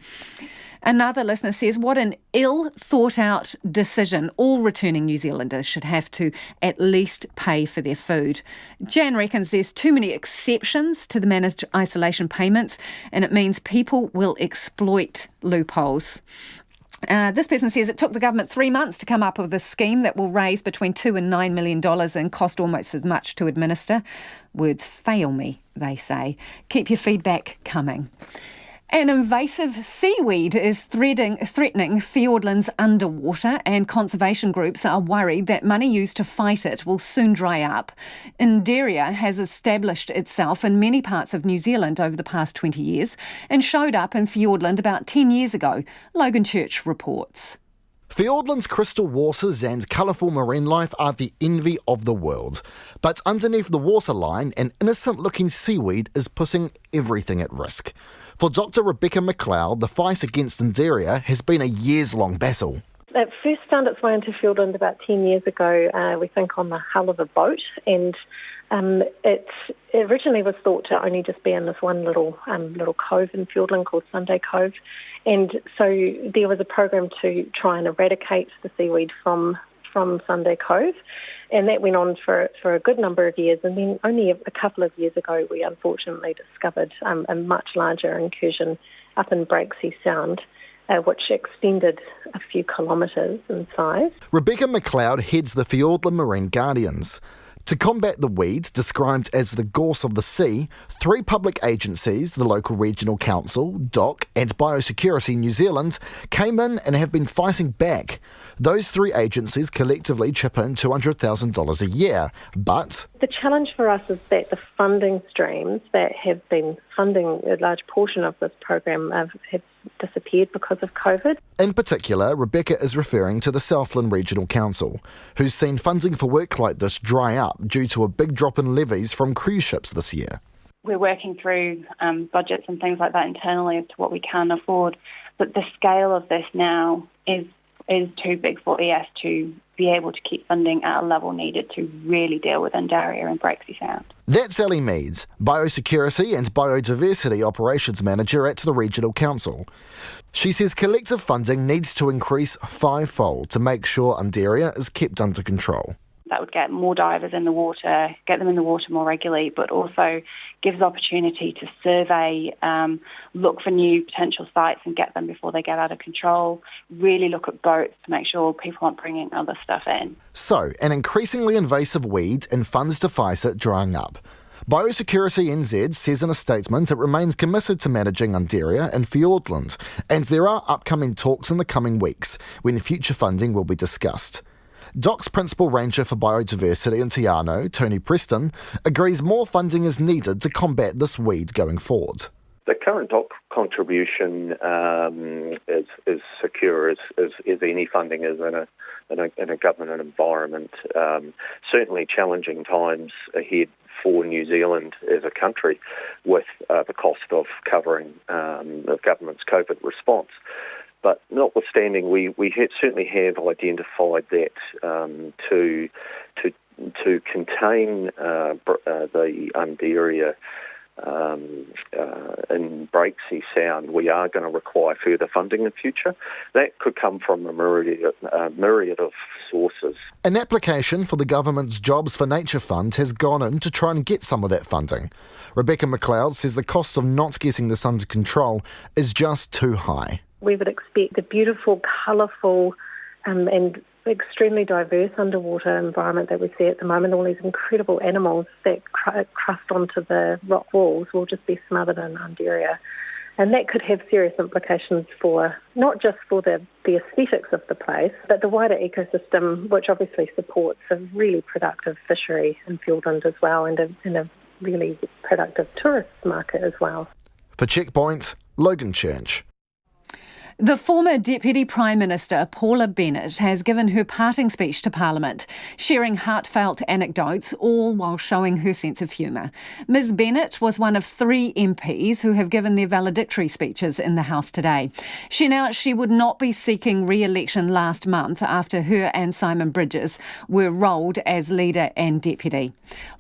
Another listener says, what an ill-thought-out decision. All returning New Zealanders should have to at least pay for their food. Jan reckons there's too many exceptions to the managed isolation payments, and it means people will exploit loopholes. This person says it took the government 3 months to come up with a scheme that will raise between $2 and $9 million and cost almost as much to administer. Words fail me, they say. Keep your feedback coming. An invasive seaweed is threatening fiordlands underwater, and conservation groups are worried that money used to fight it will soon dry up. Inderia has established itself in many parts of New Zealand over the past 20 years and showed up in Fiordland about 10 years ago. Logan Church reports. Fiordland's crystal waters and colourful marine life are the envy of the world. But underneath the waterline, an innocent-looking seaweed is putting everything at risk. For Dr. Rebecca McLeod, the fight against Inderia has been a years-long battle. It first found its way into Fiordland about 10 years ago, we think on the hull of a boat, and it originally was thought to only just be in this one little cove in Fiordland called Sunday Cove, and so there was a program to try and eradicate the seaweed from Sunday Cove, and that went on for a good number of years, and then only a couple of years ago we unfortunately discovered a much larger incursion up in Breaksea Sound, which extended a few kilometres in size. Rebecca McLeod heads the Fiordland Marine Guardians. To combat the weeds, described as the gorse of the sea, 3 public agencies, the local regional council, DOC and Biosecurity New Zealand, came in and have been fighting back. Those 3 agencies collectively chip in $200,000 a year, but the challenge for us is that the funding streams that have been funding a large portion of this program have disappeared because of COVID. In particular, Rebecca is referring to the Southland Regional Council, who's seen funding for work like this dry up due to a big drop in levies from cruise ships this year. We're working through budgets and things like that internally as to what we can afford, but the scale of this now is too big for ES to be able to keep funding at a level needed to really deal with Undaria and Breaksea Sound. That's Ellie Meads, Biosecurity and Biodiversity Operations Manager at the Regional Council. She says collective funding needs to increase fivefold to make sure Undaria is kept under control. That would get more divers in the water, get them in the water more regularly, but also gives opportunity to survey, look for new potential sites and get them before they get out of control, really look at boats to make sure people aren't bringing other stuff in. So, an increasingly invasive weed and funds to fight it drying up. Biosecurity NZ says in a statement it remains committed to managing Undaria and Fiordland, and there are upcoming talks in the coming weeks when future funding will be discussed. DOC's Principal Ranger for Biodiversity in Te Anau, Tony Preston, agrees more funding is needed to combat this weed going forward. The current DOC contribution is secure as any funding is in a government environment. Certainly challenging times ahead for New Zealand as a country with the cost of covering the government's COVID response. But notwithstanding, we certainly have identified that to contain the Undaria in Breaksea Sound, we are going to require further funding in the future. That could come from a myriad of sources. An application for the government's Jobs for Nature Fund has gone in to try and get some of that funding. Rebecca McLeod says the cost of not getting this under control is just too high. We would expect the beautiful, colourful and extremely diverse underwater environment that we see at the moment, all these incredible animals that crust onto the rock walls will just be smothered in Undaria. And that could have serious implications for not just for the aesthetics of the place, but the wider ecosystem, which obviously supports a really productive fishery in Fiordland as well, and a really productive tourist market as well. For Checkpoint, Logan Church. The former Deputy Prime Minister, Paula Bennett, has given her parting speech to Parliament, sharing heartfelt anecdotes, all while showing her sense of humour. Ms Bennett was one of 3 MPs who have given their valedictory speeches in the House today. She announced she would not be seeking re-election last month after her and Simon Bridges were rolled as leader and deputy.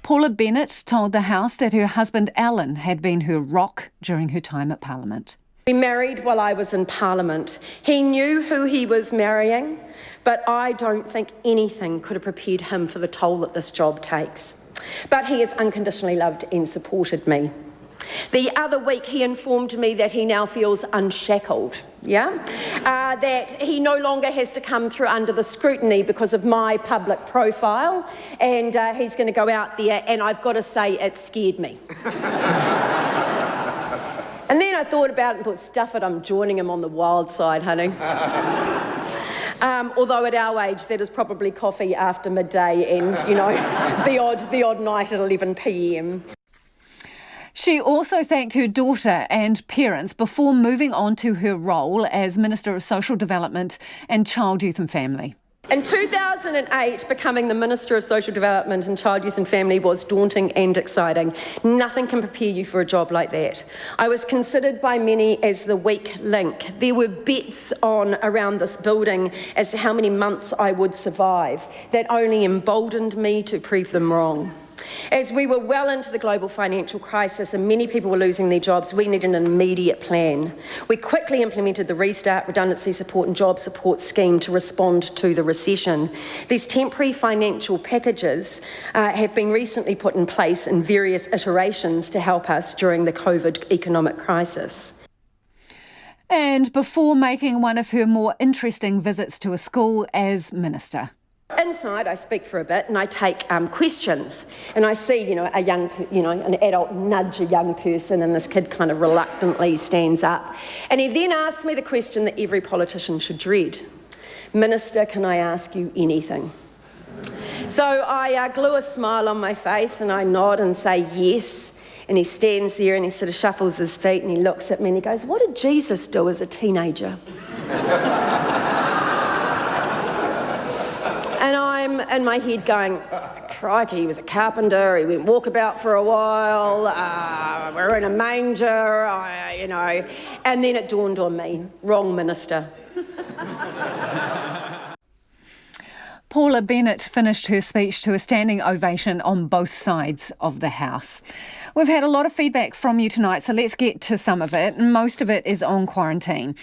Paula Bennett told the House that her husband Alan had been her rock during her time at Parliament. We married while I was in Parliament. He knew who he was marrying, but I don't think anything could have prepared him for the toll that this job takes. But he has unconditionally loved and supported me. The other week he informed me that he now feels unshackled, that he no longer has to come through under the scrutiny because of my public profile, and he's going to go out there, and I've got to say it scared me. And then I thought about it and thought, stuff it, I'm joining him on the wild side, honey. Although at our age, that is probably coffee after midday and, the odd night at 11 p.m. She also thanked her daughter and parents before moving on to her role as Minister of Social Development and Child, Youth and Family. In 2008, becoming the Minister of Social Development and Child, Youth and Family was daunting and exciting. Nothing can prepare you for a job like that. I was considered by many as the weak link. There were bets on around this building as to how many months I would survive. That only emboldened me to prove them wrong. As we were well into the global financial crisis and many people were losing their jobs, we needed an immediate plan. We quickly implemented the Restart, Redundancy Support and Job Support Scheme to respond to the recession. These temporary financial packages have been recently put in place in various iterations to help us during the COVID economic crisis. And before making one of her more interesting visits to a school as Minister. Inside, I speak for a bit and I take questions, and I see, a young, an adult nudge a young person, and this kid kind of reluctantly stands up. And he then asks me the question that every politician should dread. Minister, can I ask you anything? So I glue a smile on my face and I nod and say yes. And he stands there and he sort of shuffles his feet and he looks at me and he goes, "What did Jesus do as a teenager?" And I'm in my head going, crikey, he was a carpenter, he went walkabout for a while, we're in a manger, you know. And then it dawned on me, wrong minister. Paula Bennett finished her speech to a standing ovation on both sides of the House. We've had a lot of feedback from you tonight, so let's get to some of it. Most of it is on quarantine.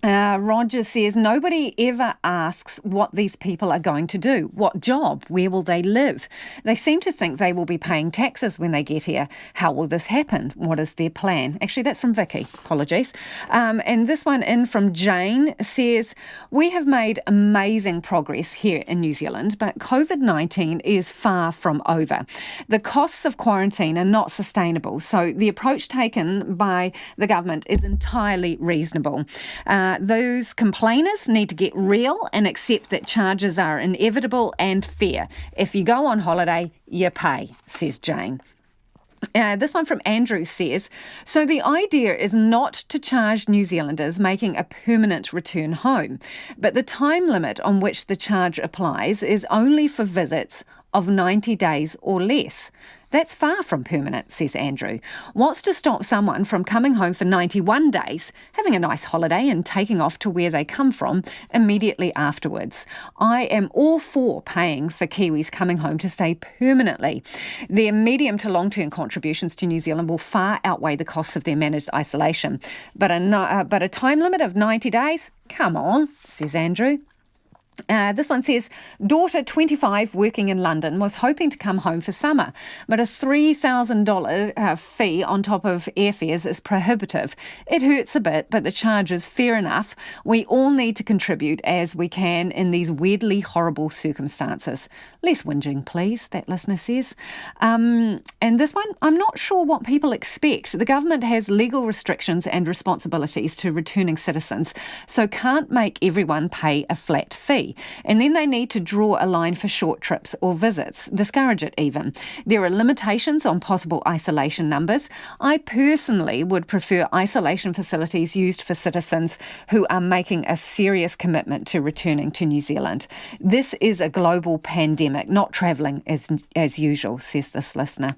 Roger says, nobody ever asks what these people are going to do. What job? Where will they live? They seem to think they will be paying taxes when they get here. How will this happen? What is their plan? Actually, that's from Vicky. Apologies. And this one in from Jane says, we have made amazing progress here in New Zealand, but COVID-19 is far from over. The costs of quarantine are not sustainable, so the approach taken by the government is entirely reasonable. Those complainers need to get real and accept that charges are inevitable and fair. If you go on holiday, you pay, says Jane. This one from Andrew says, so the idea is not to charge New Zealanders making a permanent return home, but the time limit on which the charge applies is only for visits of 90 days or less. That's far from permanent, says Andrew. What's to stop someone from coming home for 91 days, having a nice holiday and taking off to where they come from immediately afterwards? I am all for paying for Kiwis coming home to stay permanently. Their medium to long-term contributions to New Zealand will far outweigh the costs of their managed isolation. But a time limit of 90 days? Come on, says Andrew. This one says, daughter 25 working in London was hoping to come home for summer, but a $3,000 fee on top of airfares is prohibitive. It hurts a bit, but the charge is fair enough. We all need to contribute as we can in these weirdly horrible circumstances. Less whinging, please, that listener says. And this one, I'm not sure what people expect. The government has legal restrictions and responsibilities to returning citizens, so can't make everyone pay a flat fee. And then they need to draw a line for short trips or visits, discourage it even. There are limitations on possible isolation numbers. I personally would prefer isolation facilities used for citizens who are making a serious commitment to returning to New Zealand. This is a global pandemic, not travelling as usual, says this listener.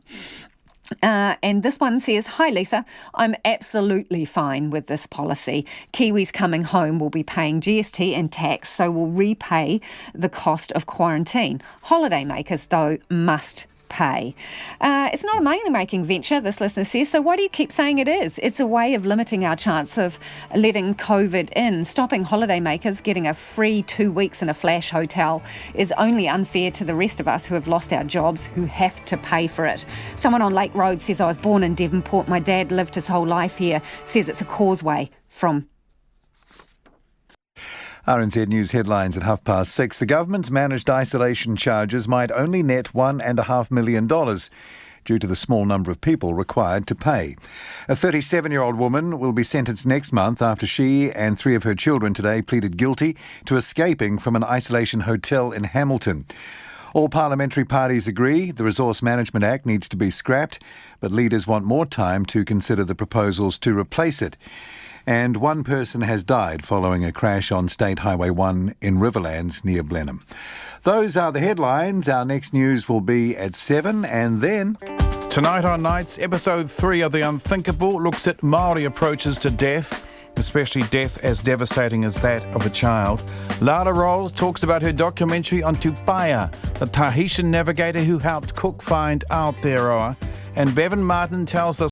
And this one says, hi Lisa, I'm absolutely fine with this policy. Kiwis coming home will be paying GST and tax, so will repay the cost of quarantine. Holidaymakers, though, must pay. It's not a money-making venture, this listener says, so why do you keep saying it is? It's a way of limiting our chance of letting COVID in. Stopping holidaymakers getting a free 2 weeks in a flash hotel is only unfair to the rest of us who have lost our jobs, who have to pay for it. Someone on Lake Road says, I was born in Devonport, my dad lived his whole life here, says it's a causeway from RNZ News headlines at 6:30. The government's managed isolation charges might only net $1.5 million due to the small number of people required to pay. A 37-year-old woman will be sentenced next month after she and 3 of her children today pleaded guilty to escaping from an isolation hotel in Hamilton. All parliamentary parties agree the Resource Management Act needs to be scrapped, but leaders want more time to consider the proposals to replace it. And 1 person has died following a crash on State Highway 1 in Riverlands near Blenheim. Those are the headlines. Our next news will be at 7, and then... Tonight on Nights, episode 3 of The Unthinkable looks at Māori approaches to death, especially death as devastating as that of a child. Lara Rolls talks about her documentary on Tupaia, the Tahitian navigator who helped Cook find Aotearoa. And Bevan Martin tells us